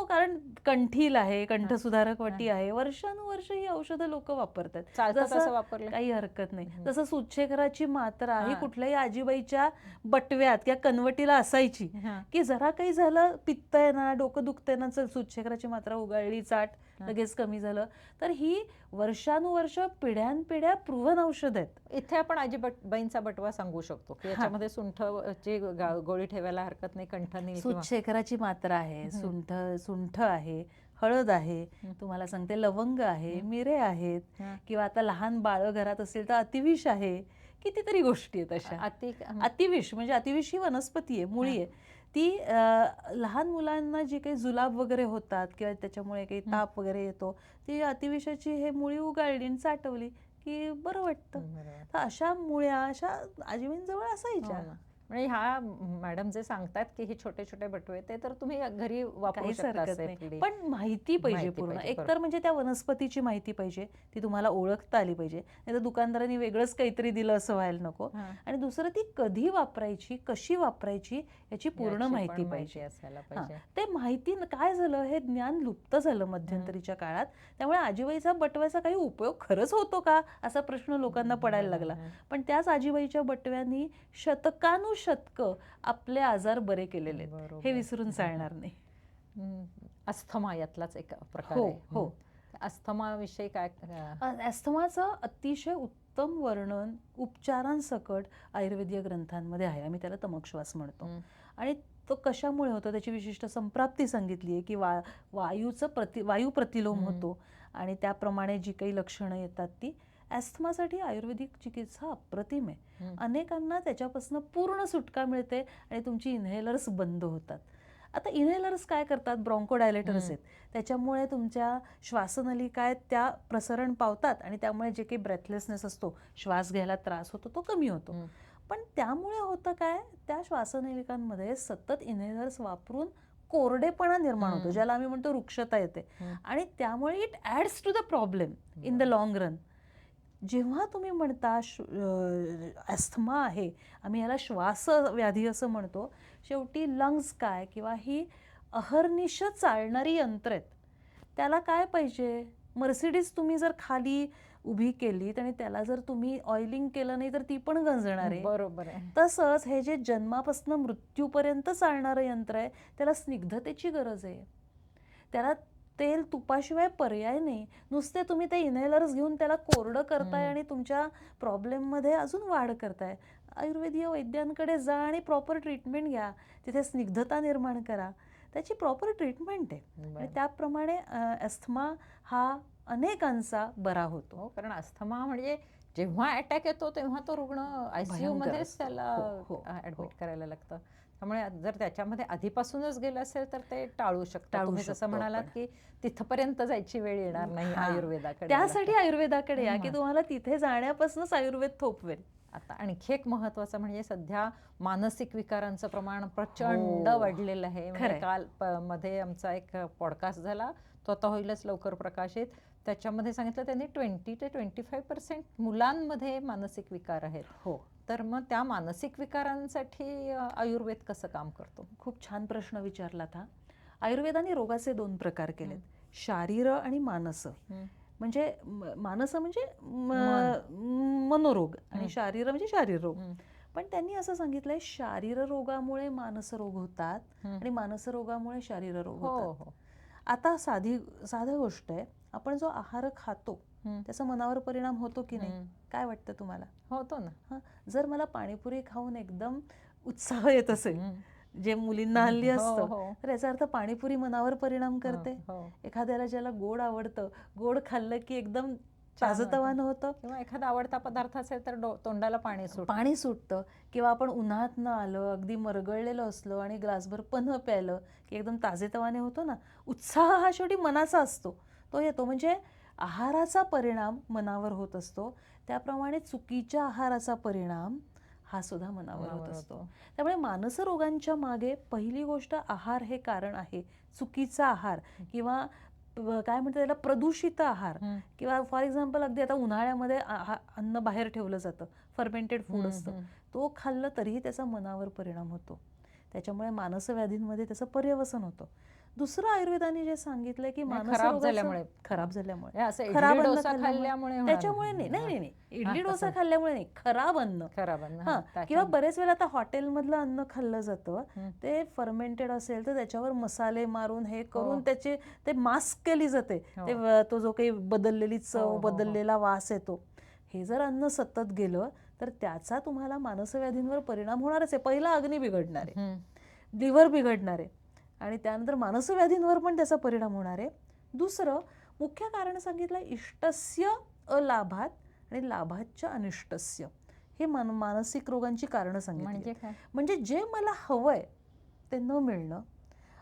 कारण कंठील आहे, कंठसुधारक वटी आहे, वर्षानुवर्ष ही औषधं लोक वापरतात, चालतं वापरलं काही हरकत नाही. जसं सुच्छेकराची मात्रा ही कुठल्याही आजीबाईच्या बटव्यात किंवा कनवटीला असायची की जरा काही झालं, पित्त आहे ना, डोकं दुखतंय ना, चल सुच्छेकराची मात्रा उगाळली, चाट, लगेच कमी झालं. तर ही वर्षानुवर्ष पिढ्यानपिढ्या प्रूव्हन औषध आहेत. इथे आपण आजीबाईंचा बटवा सांगू शकतो की याच्यामध्ये सुंठची गोळी ठेवायला हरकत नाही, कंठनील, सुच्छेकराची मात्रा आहे, सुंठ आहे, हळद आहे, तुम्हाला सांगते लवंग आहे, मिरे आहेत, किंवा आता लहान बाळ घरात असेल तर अतिविष आहे, कितीतरी गोष्टी आहेत अशा. अतिविष म्हणजे अतिविष ही वनस्पती आहे, मुळी आहे ती. लहान मुलांना जी काही जुलाब वगैरे होतात किंवा त्याच्यामुळे काही ताप वगैरे येतो, ती अतिविषाची हे मुळी उगाळली आणि चाटवली की बरं वाटतं. तर अशा मुळ्या अशा आजीबाईंजवळ असायच्या. म्हणजे ह्या मॅडम जे सांगतात की हे छोटे छोटे बटवे, ते तर तुम्ही घरी वापरू शकता, पण माहिती पाहिजे पूर्ण. एकतर म्हणजे त्या वनस्पतीची माहिती पाहिजे, ती तुम्हाला ओळखता आली पाहिजे, नाही तर दुकानदारांनी वेगळंच काहीतरी दिलं असं व्हायला नको. आणि दुसरं, ती कधी वापरायची, कशी वापरायची याची पूर्ण माहिती पाहिजे असायला पाहिजे. ते माहिती काय झालं, हे ज्ञान लुप्त झालं मध्यंतरीच्या काळात. त्यामुळे आजीबाईचा बटव्याचा काही उपयोग खरंच होतो का असा प्रश्न लोकांना पडायला लागला. पण त्याच आजीबाईच्या बटव्यांनी शतकं आपले आजार बरे केलेले, हे विसरून चालणार नाही. अस्थमा यातलाच एक प्रकार आहे. हो, अस्थमा विषयी काय? अस्थमाचं अतिशय उत्तम वर्णन उपचारांसकट आयुर्वेदीय ग्रंथांमध्ये आहे. आम्ही त्याला तमक श्वास म्हणतो. आणि तो कशामुळे होतो त्याची विशिष्ट संप्राप्ती सांगितली आहे की वायू प्रतिलोम होतो आणि त्याप्रमाणे जी काही लक्षणं येतात ती. ॲस्थमासाठी आयुर्वेदिक चिकित्सा अप्रतिम आहे. अनेकांना त्याच्यापासून पूर्ण सुटका मिळते आणि तुमची इन्हेलर्स बंद होतात. आता इन्हेलर्स काय करतात, ब्रॉन्कोडायलेटर्स आहेत, त्याच्यामुळे तुमच्या श्वासनलिका आहेत त्या प्रसरण पावतात आणि त्यामुळे जे काही ब्रेथलेसनेस असतो, श्वास घ्यायला त्रास होतो, तो कमी होतो. पण त्यामुळे होतं काय, त्या श्वासनलिकांमध्ये सतत इन्हेलर्स वापरून कोरडेपणा निर्माण होतो, ज्याला आम्ही म्हणतो रुक्षता येते. आणि त्यामुळे it adds to the problem in the long run. जेव्हा तुम्ही म्हणता अस्थमा आहे, आम्ही याला श्वासव्याधी असं म्हणतो, शेवटी लंग्स काय किंवा ही अहर्निश चालणारी यंत्र आहेत. त्याला काय पाहिजे, मर्सिडीज तुम्ही जर खाली उभी केली आणि त्याला जर तुम्ही ऑइलिंग केलं नाही तर ती पण गंजणार आहे. बरोबर आहे. तसंच हे जे जन्मापासून मृत्यूपर्यंत चालणारं यंत्र आहे, त्याला स्निग्धतेची गरज आहे, त्याला तेल तुपाशिवाय पर्याय नाही. नुसते तुम्ही ते इनहेलर्स घेऊन त्याला कोरडं करताय आणि तुमच्या प्रॉब्लेममध्ये अजून वाढ करताय. आयुर्वेदीय वैद्यांकडे जा आणि प्रॉपर ट्रीटमेंट घ्या. तिथे स्निग्धता निर्माण करा. त्याची प्रॉपर ट्रीटमेंट आहे आणि त्याप्रमाणे अस्थमा हा अनेकांचा बरा होतो. हो, कारण अस्थमा म्हणजे जेव्हा अटॅक येतो तेव्हा तो रुग्ण आयसीयू भयंकर मध्येच असतो. त्याला हो, ऍडमिट करायला लागतं. त्यामुळे जर त्याच्यामध्ये आधीपासूनच गेलं असेल तर ते टाळू शकतं. टाळू तुम्ही जसं शकतो म्हणालात आपण. की तिथपर्यंत जायची वेळ येणार नाही हां. आयुर्वेदाकडे त्यासाठी आला तर. आयुर्वेदाकडे या की हं. तुम्हाला तिथे जाण्यापासूनच आयुर्वेद थोपवेल. आता आणखी एक महत्वाचं म्हणजे सध्या मानसिक विकारांचं प्रमाण प्रचंड हो. वाढलेलं आहे. म्हणजे खरंय. काल मध्ये आमचा एक पॉडकास्ट झाला, तो आता होईलच लवकर प्रकाशित. त्याच्यामध्ये सांगितलं त्यांनी 20 ते 25% मुलांमध्ये मानसिक विकार आहेत. हो. तर मग त्या मानसिक विकारांसाठी आयुर्वेद कसं काम करतो? खूप छान प्रश्न विचारलात हा. आयुर्वेदाने रोगाचे 2 प्रकार केलेत, शारीर आणि मानस. म्हणजे मानस म्हणजे मनोरोग आणि शारीर म्हणजे शारीर रोग. पण त्यांनी असं सांगितलंय शारीर रोगामुळे मानस रोग होतात आणि मानस रोगामुळे शारीर रोग होतात. आता साधी गोष्ट आहे, आपण जो आहार खातो त्याचा मनावर परिणाम होतो की नाही? काय वाटतं तुम्हाला? होतो ना. जर मला पाणीपुरी खाऊन एकदम उत्साह येत असेल, जे मुलींना हल्ली असतं, तर याचा अर्थ पाणीपुरी मनावर परिणाम करते. एखाद्याला ज्याला गोड आवडतं, गोड खाल्लं की एकदम ताजतवानं होतं. किंवा एखादा आवडता पदार्थ असेल तर तोंडाला पाणी सुटतं. किंवा आपण उन्हातनं आलं, अगदी मरगळलेलं असलो आणि ग्लासभर पन्ह प्यायलं की एकदम ताजेतवाने होतो ना. उत्साह हा शेवटी मनाचा असतो, तो येतो. म्हणजे आहाराचा परिणाम मनावर होत असतो. त्याप्रमाणे चुकीच्या आहाराचा परिणाम हा सुद्धा मनावर होत असतो. त्यामुळे मानस रोगांच्या मागे पहिली गोष्ट आहार हे कारण आहे. चुकीचा आहार किंवा काय म्हणतात त्याला प्रदूषित आहार. किंवा फॉर एक्झाम्पल अगदी आता उन्हाळ्यामध्ये अन्न बाहेर ठेवलं जातं, फर्मेंटेड फूड असतं, तो खाल्लं तरीही त्याचा मनावर परिणाम होतो. त्याच्यामुळे मानस व्याधींमध्ये त्याचं पर्यवसन होतं. दुसरं आयुर्वेदाने जे सांगितलंय की मानस खराब झाल्यामुळे खराब अन्न खाल्ल्यामुळे त्याच्यामुळे नाही, इडली डोसा खाल्ल्यामुळे नाही, खराब अन्न. किंवा बरेच वेळा आता हॉटेलमधलं अन्न खाल्लं जातं, ते फर्मेंटेड असेल तर त्याच्यावर मसाले मारून हे करून त्याचे ते मास्क केली जाते. तो जो काही बदललेली चव, बदललेला वास येतो. हे जर अन्न सतत गेलं तर त्याचा तुम्हाला मानसव्याधींवर परिणाम होणारच आहे. पहिला अग्नी बिघडणार आहे, लिव्हर बिघडणार आहे आणि त्यानंतर मानसव्याधींवर पण त्याचा परिणाम होणार आहे. दुसरं मुख्य कारण सांगितलं इष्टस्य अलाभात आणि लाभाच्या अनिष्टस्य. हे मानसिक रोगांची कारणं सांगितली. म्हणजे जे मला हवंय ते न मिळणं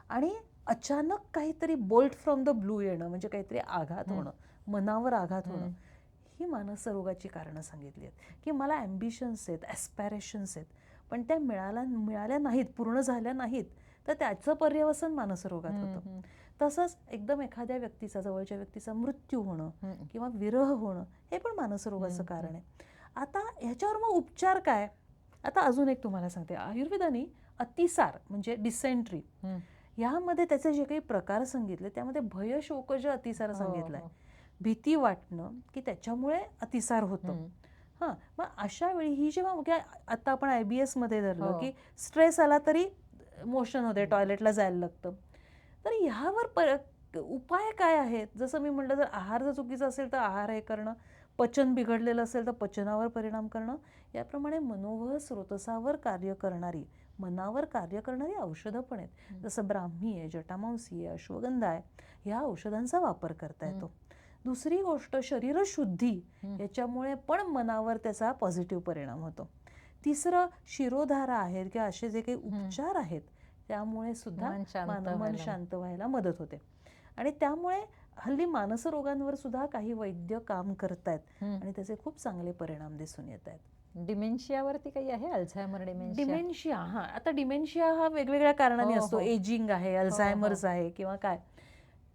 आणि अचानक काहीतरी बोल्ट फ्रॉम द ब्लू येणं, म्हणजे काहीतरी आघात होणं, मनावर आघात होणं, ही मानस रोगाची कारणं सांगितली आहेत. की मला ॲम्बिशन्स आहेत, ॲस्पायरेशन्स आहेत, पण त्या मिळाल्या नाहीत, पूर्ण झाल्या नाहीत, तर त्याचं पर्यवसन मानसरोगात होतं. तसंच एकदम एखाद्या व्यक्तीचा, जवळच्या व्यक्तीचा मृत्यू होणं किंवा विरह होणं हे पण मानसरोगाचं कारण आहे. आता ह्याच्यावर मग उपचार काय? आता अजून एक तुम्हाला सांगते. आयुर्वेदाने अतिसार म्हणजे डिसेंट्री ह्यामध्ये त्याचे जे काही प्रकार सांगितले त्यामध्ये भय शोकज अतिसार सांगितलाय. भीती वाटणं की त्याच्यामुळे अतिसार होतं. मग अशा वेळी ही जेव्हा आता आपण IBS मध्ये धरलं की स्ट्रेस आला तरी मोशन होते, टॉयलेटला जायला लागतं, तर ह्यावर उपाय काय आहेत? जसं मी म्हटलं, जर आहार जर चुकीचा असेल तर आहार हे करणं, पचन बिघडलेलं असेल तर पचनावर परिणाम करणं, याप्रमाणे मनोवह स्रोतसावर कार्य करणारी, मनावर कार्य करणारी औषधं पण आहेत. जसं ब्राह्मी आहे, जटामांसी आहे, अश्वगंधा आहे, ह्या औषधांचा वापर करता येतो. दुसरी गोष्ट शरीरशुद्धी, याच्यामुळे पण मनावर त्याचा पॉझिटिव्ह परिणाम होतो. तिसरं शिरोधारा आहेत किंवा असे जे काही उपचार आहेत त्यामुळे सुद्धा मन शांत व्हायला मदत होते. आणि त्यामुळे हल्ली मानस रोगांवर सुद्धा काही वैद्य काम करतायत आणि त्याचे खूप चांगले परिणाम दिसून येत आहेत. डिमेन्शियावरती काही आहे? अल्झायमर डिमेन्शिया आता डिमेन्शिया हा वेगवेगळ्या कारणाने असतो. एजिंग आहे, अल्झायमर्स आहे किंवा काय.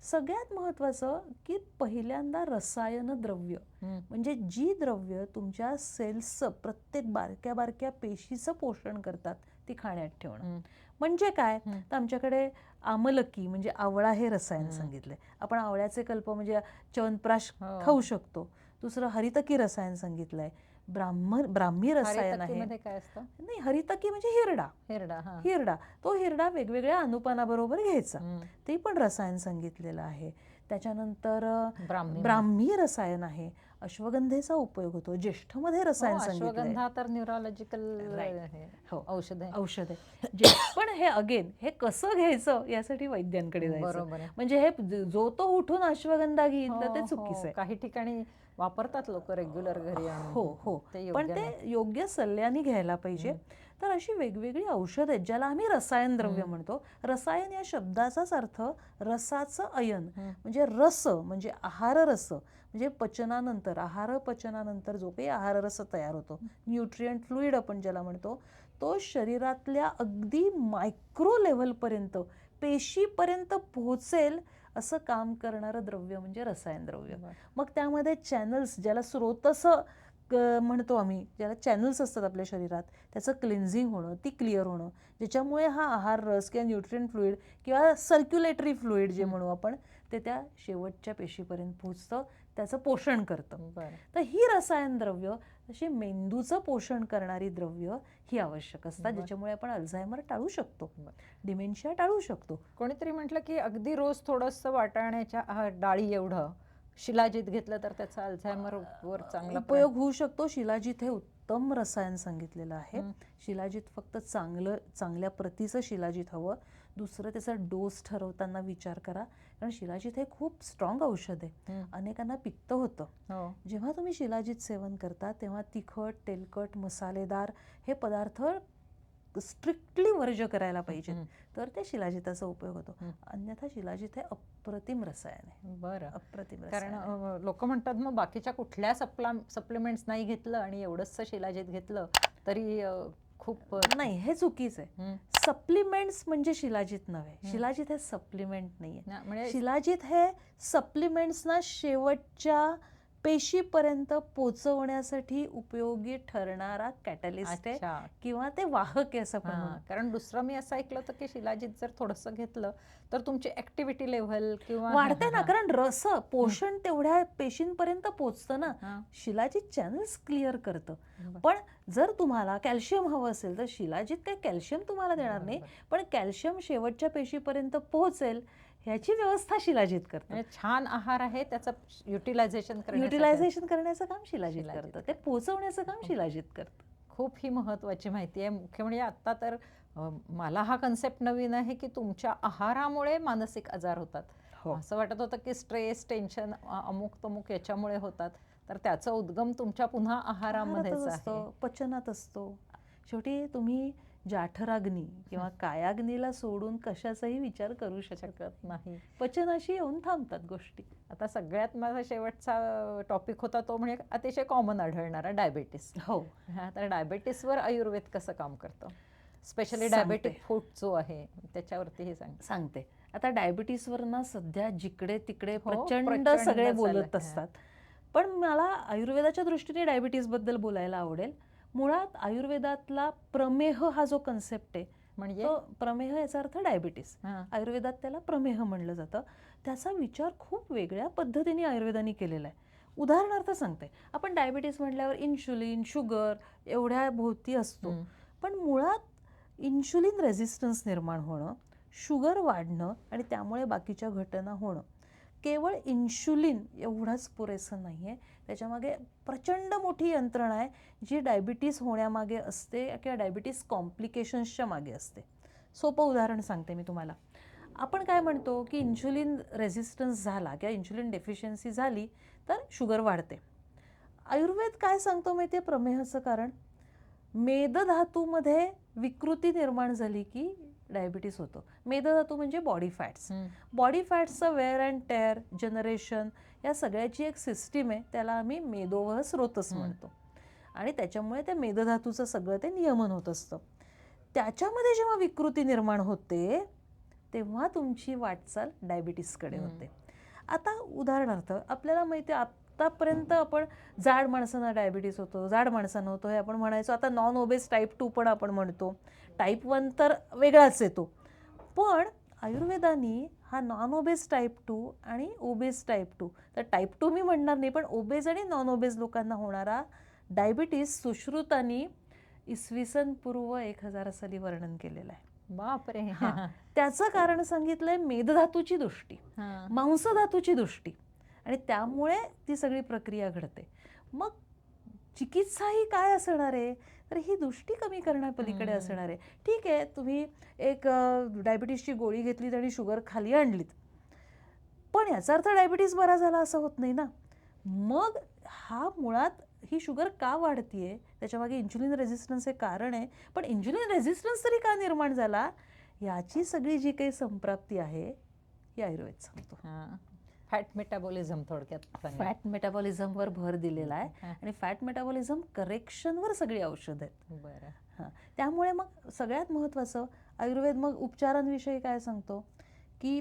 सगळ्यात महत्वाचं की पहिल्यांदा रसायन द्रव्य, म्हणजे जी द्रव्य तुमच्या सेल्सचं, प्रत्येक बारक्या बारक्या पेशीचं पोषण करतात, ती खाण्यात ठेवणं. म्हणजे काय, तर आमच्याकडे आमलकी म्हणजे आवळा हे रसायन सांगितलंय. आपण आवळ्याचे कल्प म्हणजे च्यवनप्राश खाऊ शकतो. दुसरं हरितकी रसायन सांगितलंय. ब्राह्मी रसायन आहे. हरितकीमध्ये काय असतं? नाही, हरितकी म्हणजे हिरडा. हिरडा. हा. हिरडा, तो हिरडा वेगवेगळ्या अनुपानाबरोबर घ्यायचा, हम्म. ते पण रसायन सांगितलेलं आहे. त्याच्यानंतर ब्राह्मी. ब्राह्मी रसायन आहे. अश्वगंधेचा उपयोग होतो. ज्येष्ठमध्ये रसायन सांगितलंय. अश्वगंधा तर न्यूरोलॉजिकल हो, औषध आहे. औषध आहे. पण हे अगेन हे कसं घ्यायचं यासाठी वैद्यांकडे जायचं. बरोबर आहे. म्हणजे हे जो तो उठून अश्वगंधा घेईल तर ते हो, चुकीचं आहे. काही ठिकाणी वापरतात लोक रेग्युलर घरी आणून. हो हो, ते पण योग्य ते नाही. योग्य सल्ल्याने घ्यायला पाहिजे. तर अशी वेगवेगळी औषध आहेत ज्याला आम्ही रसायन द्रव्य म्हणतो. रसायन या शब्दाचाच अर्थ रसाचं अयन, म्हणजे रस, म्हणजे आहार रस, म्हणजे पचनानंतर, आहार पचनानंतर जो काही आहार रस तयार होतो, न्यूट्रिएंट फ्लुइड आपण ज्याला म्हणतो, तो शरीरातल्या अगदी मायक्रो लेव्हलपर्यंत, पेशीपर्यंत पोहोचेल असं काम करणारं द्रव्य म्हणजे रसायन द्रव्य. मग त्यामध्ये चॅनल्स, ज्याला स्रोतस म्हणतो आम्ही, ज्याला चॅनल्स असतात आपल्या शरीरात, त्याचं क्लिन्झिंग होणं, ती क्लिअर होणं, ज्याच्यामुळे हा आहार रस किंवा न्यूट्रिएंट फ्लुइड किंवा सर्क्युलेटरी फ्लुइड जे म्हणू आपण, ते त्या शेवटच्या पेशीपर्यंत पोहोचतं, त्याचं पोषण करतं. तर ही रसायन द्रव्य, अशी मेंदूचं पोषण करणारी द्रव्य ही आवश्यक असतात, ज्याच्यामुळे आपण अल्झायमर टाळू शकतो, डिमेन्शिया टाळू शकतो. कोणीतरी म्हटलं की अगदी रोज थोडंसं वाटाण्याच्या डाळी एवढं शिलाजीत घेतलं तर त्याचा अल्झायमर वर चांगला उपयोग होऊ शकतो. शिलाजीत हे उत्तम रसायन सांगितलेलं आहे. शिलाजीत फक्त चांगल्या प्रतीचं शिलाजीत हवं. दुसरं त्याचा डोस ठरवताना विचार करा, कारण शिलाजीत हे खूप स्ट्रॉंग औषध आहे. अनेकांना पित्त होतं. जेव्हा तुम्ही शिलाजीत सेवन करता तेव्हा तिखट, तेलकट, मसालेदार हे पदार्थ स्ट्रिक्टली वर्ज्य करायला पाहिजे, तर ते शिलाजीताचा उपयोग होतो. अन्यथा शिलाजीत हे अप्रतिम रसायन आहे. बरं, अप्रतिम कारण रसायन. लोक म्हणतात मग बाकीच्या कुठल्या सप्लिमेंट्स नाही घेतलं आणि एवढंच शिलाजीत घेतलं तरी खूप नाही, हे चुकीचं आहे. सप्लिमेंट्स म्हणजे शिलाजीत नव्हे. शिलाजीत हे सप्लिमेंट नाहीये. म्हणजे शिलाजीत हे सप्लिमेंट्सना शेवटच्या पेशीपर्यंत पोचवण्यासाठी उपयोगी ठरणारा कॅटलिस्ट आहे किंवा ते वाहक आहे असं पण म्हणू. कारण दुसरं मी असं ऐकलं होतं की शिलाजीत जर थोडंसं घेतलं तर तुमची ऍक्टिव्हिटी लेव्हल किंवा वाढते ना, कारण रस पोषण तेवढ्या पेशींपर्यंत पोचतं ना. शिलाजीत चॅनल्स क्लिअर करतं. पण जर तुम्हाला कॅल्शियम हवं असेल तर शिलाजीत काही कॅल्शियम तुम्हाला देणार नाही, पण कॅल्शियम शेवटच्या पेशीपर्यंत पोहोचेल ह्याची व्यवस्था शिलाजीत करतं. छान आहार आहे, त्याचं युटिलायझेशन करण्याचं काम शिलाजीत करतं, ते पोचवण्याचं काम शिलाजीत करतं. खूप ही महत्त्वाची माहिती आहे. मुख्य म्हणजे आत्ता तर मला हा कन्सेप्ट नवीन आहे की तुमच्या आहारामुळे मानसिक आजार होतात. असं वाटत होतं की स्ट्रेस, टेन्शन, अमुक तमुक याच्यामुळे होतात, तर त्याचा उद्गम तुमच्या पुन्हा आहारामध्येच आहे, पचनात असतो. शेवटी तुम्ही जाठराग्नी किंवा कायाग्नीला सोडून कशाचाही विचार करू शकत नाही. पचनाशी येऊन थांबतात गोष्टी. आता सगळ्यात माझा शेवटचा टॉपिक होता तो म्हणजे अतिशय कॉमन आढळणारा डायबेटीस. हो, तर डायबेटीसवर आयुर्वेद कसं काम करतं, स्पेशली डायबेटिक फूड जो आहे त्याच्यावरती हे सांगते. आता डायबिटीसवर ना सध्या जिकडे तिकडे प्रचंड सगळे बोलत असतात, पण मला आयुर्वेदाच्या दृष्टीने डायबिटीसबद्दल बोलायला आवडेल. मुळात आयुर्वेदातला प्रमेह हा जो कन्सेप्ट आहे, म्हणजे प्रमेह याचा अर्थ डायबिटीस, आयुर्वेदात त्याला प्रमेह म्हणलं जातं. त्याचा विचार खूप वेगळ्या पद्धतीने आयुर्वेदाने केलेला आहे. उदाहरणार्थ सांगते, आपण डायबिटीस म्हटल्यावर इन्शुलिन, शुगर एवढ्या भोवती असतो, पण मुळात इन्शुलिन रेझिस्टन्स निर्माण होणं, शुगर वाढणं आणि त्यामुळे बाकीच्या घटना होणं, केवळ इन्शुलिन एवढंच पुरेसं नाही आहे. त्याच्यामागे प्रचंड मोठी यंत्रणा आहे जी डायबिटीस होण्यामागे असते किंवा डायबिटीस कॉम्प्लिकेशन्सच्या मागे असते. सोपं उदाहरण सांगते मी तुम्हाला. आपण काय म्हणतो की इन्शुलिन रेझिस्टन्स झाला किंवा इन्शुलिन डेफिशियन्सी झाली तर शुगर वाढते. आयुर्वेद काय सांगतो माहिती आहे प्रमेहाचं कारण? मेदधातूमध्ये विकृती निर्माण झाली की डायबिटीस होतो. मेदधातू म्हणजे बॉडी फॅट्स. बॉडी फॅट्सचं वेअर अँड टेअर, जनरेशन या सगळ्याची एक सिस्टीम आहे, त्याला आम्ही मेदोवह स्रोतस म्हणतो. आणि त्याच्यामुळे त्या मेदधातूचं सगळं ते नियमन होत असतं. त्याच्यामध्ये जेव्हा विकृती निर्माण होते तेव्हा तुमची वाटचाल डायबिटीसकडे होते. आता उदाहरणार्थ आपल्याला माहिती आहे, आतापर्यंत आपण जाड माणसांना डायबिटीस होतो, जाड माणसांना होतो हे आपण म्हणायचो. आता नॉन ओबेस टाईप 2 पण आपण म्हणतो. टाईप 1 तर वेगळाच येतो. पण आयुर्वेदाने हा नॉन ओबेस टाईप 2 आणि ओबेस टाईप 2, तर टाईप 2 मी म्हणणार नाही, पण ओबेस आणि नॉन ओबेस लोकांना होणारा डायबिटीस सुश्रुतांनी इसवी सन पूर्व 1000 साली वर्णन केलेलं आहे. बापरे. हां. त्याचं कारण सांगितलंय मेदधातूची दृष्टी, हां. मांसधातूची दृष्टी, आणि त्यामुळे ती सगळी प्रक्रिया घडते. मग चिकित्सा ही काय असणार आहे, तर ही दृष्टी कमी करण्यापलीकडे असणार आहे. ठीक आहे, तुम्ही एक डायबिटीसची गोळी घेतलीत आणि शुगर खाली आणलीत, पण याचा अर्थ डायबिटीस बरा झाला असं होत नाही ना. मग हा मुळात ही शुगर का वाढतीये, त्याच्यामागे इन्सुलिन रेझिस्टन्स हे कारण आहे. पण इन्सुलिन रेझिस्टन्स तरी का निर्माण झाला, याची सगळी जी काही संप्राप्ती आहे ही आयुर्वेद सांगतो. फॅट मेटाबॉलिझम थोडक्यात सांगा. फॅट मेटाबॉलिझमवर भर दिलेला आहे हां. आणि फॅट मेटाबॉलिझम करेक्शनवर सगळी औषधं आहेत. बरं. हां, त्यामुळे मग सगळ्यात महत्त्वाचं आयुर्वेद मग उपचारांविषयी काय सांगतो, की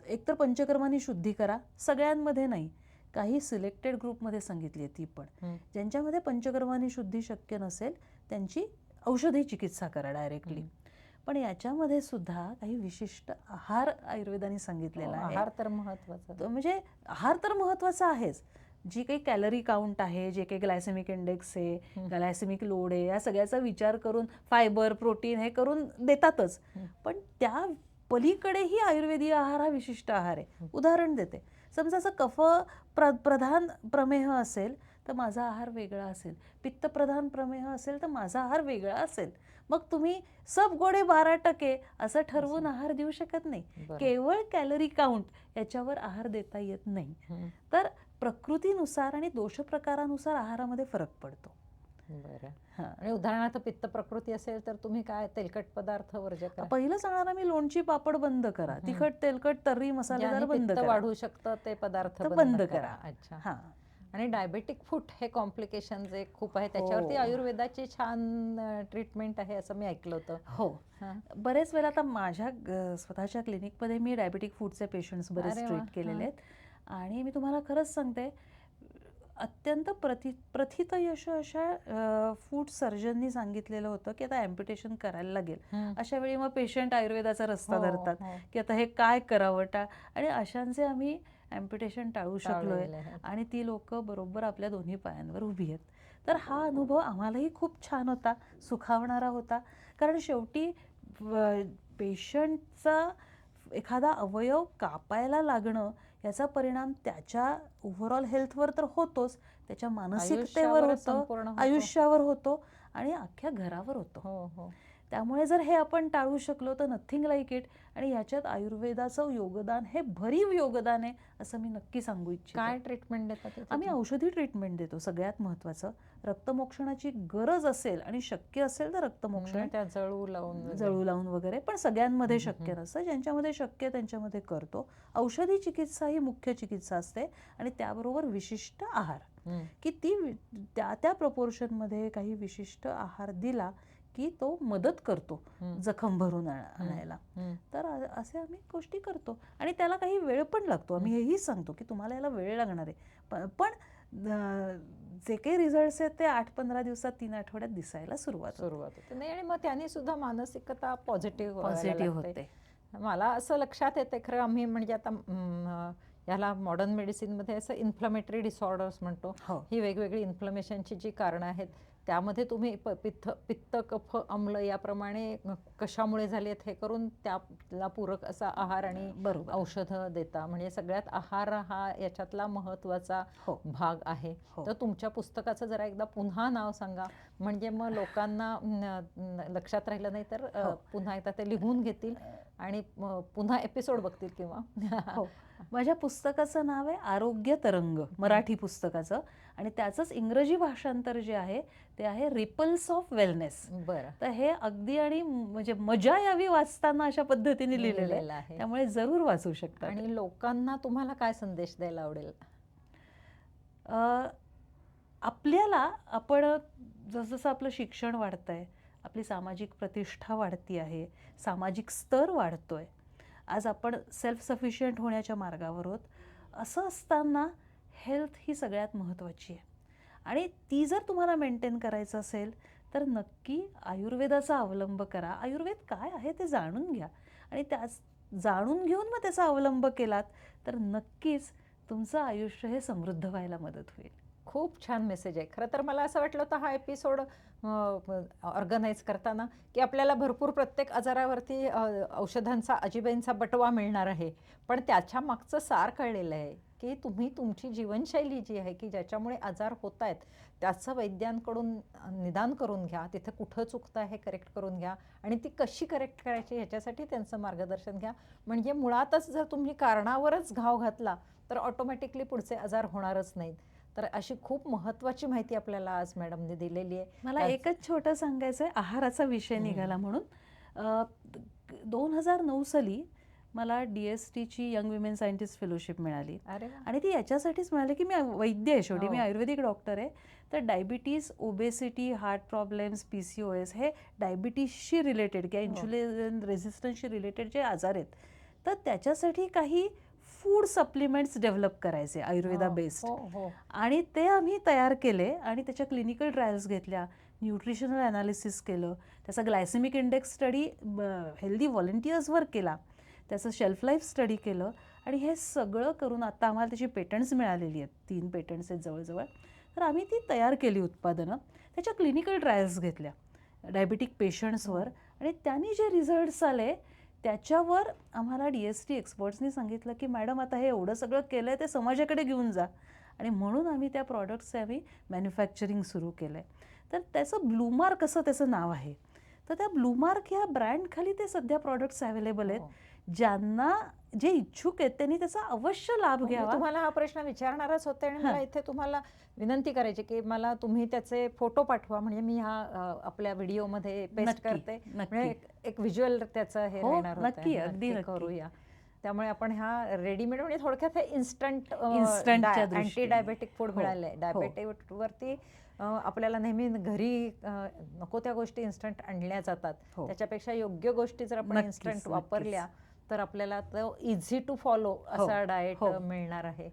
एकतर पंचकर्मांनी शुद्धी करा, सगळ्यांमध्ये नाही, काही सिलेक्टेड ग्रुपमध्ये सांगितली आहे ती पण. ज्यांच्यामध्ये पंचकर्मांनी शुद्धी शक्य नसेल त्यांची औषधी चिकित्सा करा डायरेक्टली. पण याच्यामध्ये सुद्धा काही विशिष्ट आहार आयुर्वेदाने सांगितलेला आहे. आहार तर महत्वाचा. म्हणजे आहार तर महत्त्वाचा आहेच. जी काही कॅलरी काउंट आहे, जे काही ग्लायसेमिक इंडेक्स आहे, ग्लायसेमिक लोड आहे, या सगळ्याचा विचार करून फायबर, प्रोटीन हे करून देतातच. पण त्या पलीकडेही आयुर्वेदीय आहार हा विशिष्ट आहार आहे. उदाहरण देते. समजा असं प्रधान प्रमेह असेल तर माझा आहार वेगळा असेल, पित्तप्रधान प्रमेह असेल तर माझा आहार वेगळा असेल. मग तुम्ही सब गोडे 12% असं ठरवून आहार देऊ शकत नाही. केवळ कॅलरी काउंट याच्यावर आहार देता येत नाही. तर प्रकृतीनुसार आणि दोष प्रकारानुसार आहारामध्ये फरक पडतो. बरं. आणि उदाहरणार्थ पित्त प्रकृती असेल तर तुम्ही काय तेलकट पदार्थ वर्ज्य करा. पहिलं सांगणार आम्ही लोणची पापड बंद करा, तिखट तेलकट तर्री मसालेदार बंद करा, वाढू शकतं ते पदार्थ बंद करा. अच्छा. हां. आणि डायबेटिक फूट हे कॉम्प्लिकेशन जे खूप आहे त्याच्यावरती आयुर्वेदाची छान ट्रीटमेंट आहे असं मी ऐकलं होतं. हो, बरेच वेळा आता माझ्या स्वतःच्या क्लिनिकमध्ये मी डायबेटिक फूडचे पेशंट्स बरेच ट्रीट केलेले आहेत. आणि मी तुम्हाला खरंच सांगते, अत्यंत प्रथित यश अशा फूड सर्जननी सांगितलेलं होतं की आता ॲम्प्युटेशन करायला लागेल. अशा वेळी मग पेशंट आयुर्वेदाचा रस्ता धरतात की आता हे काय करावं आणि अशांचे आम्ही ॲम्प्युटेशन टाळू शकलोय आणि ती लोक बरोबर आपल्या दोन्ही पायांवर उभी आहेत. तर हा अनुभव आम्हालाही खूप छान होता, सुखावणारा होता. कारण शेवटी पेशंटचा एखादा अवयव कापायला लागणं याचा परिणाम त्याच्या ओव्हरऑल हेल्थवर तर होतोच, त्याच्या मानसिकतेवर होतो, आयुष्यावर होतो आणि अख्ख्या घरावर होतो. त्यामुळे जर हे आपण टाळू शकलो तर नथिंग लाईक इट. आणि याच्यात आयुर्वेदाचं योगदान हे भरीव योगदान आहे असं मी नक्की सांगू इच्छिते. काय ट्रीटमेंट देतात? आम्ही औषधी ट्रीटमेंट देतो. सगळ्यात महत्त्वाचं, रक्तमोक्षणाची गरज असेल आणि शक्य असेल तर रक्तमोक्षण जळू लावून वगैरे, पण सगळ्यांमध्ये शक्य नसतं. ज्यांच्यामध्ये शक्य त्यांच्यामध्ये करतो. औषधी चिकित्सा ही मुख्य चिकित्सा असते आणि त्याबरोबर विशिष्ट आहार, की ती त्या प्रपोर्शनमध्ये काही विशिष्ट आहार दिला की तो मदत करतो जखम भरून आणायला. तर असे आम्ही गोष्टी करतो आणि त्याला काही वेळ पण लागतो. आम्ही हेही सांगतो की तुम्हाला याला वेळ लागणार आहे, पण जे काही रिझल्ट्स आहेत ते 8-15 दिवसात, 3 आठवड्यात दिसायला सुरुवात होते. नाही, आणि मग त्याने सुद्धा मानसिकता पॉझिटिव्ह होते. मला असं लक्षात येते खरं, आम्ही म्हणजे आता याला मॉडर्न मेडिसिनमध्ये असं इन्फ्लमेटरी डिसऑर्डर्स म्हणतो. ही वेगवेगळी इन्फ्लमेशनची जी कारणं आहेत त्यामध्ये तुम्ही पित्त कफ अम्ल याप्रमाणे कशामुळे झाले हे करून त्याला पूरक असा आहार आणि औषधं देता. म्हणजे सगळ्यात आहार हा याच्यातला महत्वाचा भाग आहे. तर तुमच्या पुस्तकाचं जरा एकदा पुन्हा नाव सांगा, म्हणजे मग लोकांना लक्षात राहिलं नाही तर पुन्हा एकदा ते लिहून घेतील आणि पुन्हा एपिसोड बघतील. किंवा माझ्या पुस्तकाचं नाव आहे आरोग्य तरंग, मराठी पुस्तकाचं, आणि त्याचंच इंग्रजी भाषांतर जे आहे ते आहे रिपल्स ऑफ वेलनेस. बरं. तर हे अगदी आणि म्हणजे मजा यावी वाचताना अशा पद्धतीने लिहिलेलं आहे, त्यामुळे जरूर वाचू शकता. आणि लोकांना तुम्हाला काय संदेश द्यायला आवडेल? आपल्याला आपण जसं आपलं शिक्षण वाढतंय, आपली सामाजिक प्रतिष्ठा वाढती आहे, सामाजिक स्तर वाढतोय, आज आपण सेल्फ सफिशियंट होण्याच्या मार्गावर आहोत. असं असताना हेल्थ ही सगळ्यात महत्त्वाची आहे आणि ती जर तुम्हाला मेंटेन करायचं असेल तर नक्की आयुर्वेदाचा अवलंब करा. आयुर्वेद काय आहे ते जाणून घ्या आणि जाणून घेऊन मग त्याचा अवलंब केलात तर नक्कीच तुमचं आयुष्य हे समृद्ध व्हायला मदत होईल. खूप छान मेसेज आहे. खरं तर मला असं वाटलं होतं हा एपिसोड ऑर्गनाईज करताना, की आपल्याला भरपूर प्रत्येक आजारावरती औषधांचा, अजिबाईंचा बटवा मिळणार आहे. पण त्याच्या मागचं सार कळलेलं आहे, की तुम्ही तुमची जीवनशैली जी आहे, की ज्याच्यामुळे आजार होतायत, त्याचं वैद्यांकडून निदान करून घ्या. तिथं कुठं चुकतं हे करेक्ट करून घ्या आणि ती कशी करेक्ट करायची ह्याच्यासाठी त्यांचं मार्गदर्शन घ्या. म्हणजे मुळातच जर तुम्ही कारणावरच घाव घातला, तर ऑटोमॅटिकली पुढचे आजार होणारच नाहीत. तर अशी खूप महत्त्वाची माहिती आपल्याला आज मॅडमने दिलेली आहे. मला एकच छोटं सांगायचं आहे, आहाराचा विषय निघाला म्हणून. 2009 साली मला DSTची यंग विमेन सायंटिस्ट फेलोशिप मिळाली. अरे वा. आणि ती याच्यासाठीच मिळाली की मी वैद्य आहे, शेवटी मी हो. आयुर्वेदिक डॉक्टर आहे. तर diabetes, obesity, heart problems, PCOS हे डायबिटीजशी रिलेटेड किंवा इन्शुलिन रेझिस्टन्सशी रिलेटेड जे आजार आहेत, तर त्याच्यासाठी काही फूड सप्लिमेंट्स डेव्हलप करायचे आयुर्वेदा बेस्ड. हो हो आणि ते आम्ही तयार केले आणि त्याच्या क्लिनिकल ट्रायल्स घेतल्या, न्यूट्रिशनल ॲनालिसिस केलं, त्याचा ग्लायसेमिक इंडेक्स स्टडी हेल्दी व्हॉलंटियर्सवर केला, त्याचं शेल्फ लाईफ स्टडी केलं आणि हे सगळं करून आता आम्हाला त्याची पेटंट्स मिळालेली आहेत. 3 पेटंट्स आहेत जवळजवळ. तर आम्ही ती तयार केली उत्पादनं, त्याच्या क्लिनिकल ट्रायल्स घेतल्या डायबिटिक पेशंट्सवर आणि त्यांनी जे रिझल्ट्स आले त्याच्यावर आम्हाला DST एक्सपर्ट्सनी सांगितलं की मॅडम आता हे एवढं सगळं केलं आहे ते समाजाकडे घेऊन जा. आणि म्हणून आम्ही त्या प्रॉडक्ट्सचे आम्ही मॅन्युफॅक्चरिंग सुरू केलं आहे. तर त्याचं ब्लूमार्क असं त्याचं नाव आहे. तर त्या ब्लूमार्क ह्या ब्रँडखाली ते सध्या प्रॉडक्ट्स अवेलेबल आहेत. ज्यांना जे इच्छुक आहेत त्यांनी त्याचा अवश्य लाभ मी घ्यावा. तुम्हाला हा प्रश्न विचारणारच होते आणि मला इथे तुम्हाला विनंती करायची की मला तुम्ही त्याचे फोटो पाठवा, म्हणजे मी हा आपल्या व्हिडिओमध्ये पेस्ट नक्की, करते. नक्की. म्हणजे एक व्हिज्युअल त्याचं हे हो, राहणार होतं. नक्की, अगदी नक्की. करूया. त्यामुळे आपण हा रेडीमेड म्हणजे थोडक्यात हे इन्स्टंटच्या अँटी दृष्टीने. डायबेटिक फूड हो, मिळालंय. हो. डायबेटिकवरती आपल्याला नेहमी घरी नको त्या गोष्टी इन्स्टंट आणल्या जातात. हो. त्याच्यापेक्षा योग्य गोष्टी जर आपण नक्कीच, इन्स्टंट नक्कीच. वापरल्या तर आपल्याला तो इझी टू फॉलो असा डाएट हो. मिळणार आहे.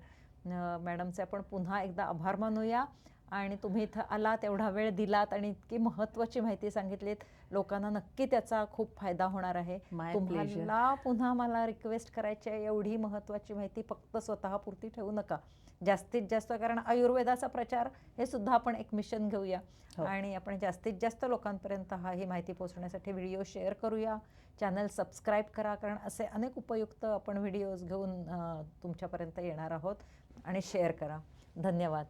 मॅडमचे आपण पुन्हा एकदा आभार मानूया आणि तुम्ही इथं आलात, एवढा वेळ दिलात आणि इतकी महत्त्वाची माहिती सांगितलीत. लोकांना नक्की त्याचा खूप फायदा होणार आहे. My तुम्हाला पुन्हा मला रिक्वेस्ट करायची आहे, एवढी महत्त्वाची माहिती फक्त स्वतःपुरती ठेवू नका, जास्तीत जास्त. कारण आयुर्वेदाचा प्रचार हे सुद्धा आपण एक मिशन घेऊया आणि आपण जास्तीत जास्त लोकांपर्यंत ही माहिती पोहोचण्यासाठी व्हिडिओ शेअर करूया. चॅनल सबस्क्राईब करा, कारण असे अनेक उपयुक्त आपण व्हिडिओज घेऊन तुमच्यापर्यंत येणार आहोत. आणि शेअर करा. धन्यवाद.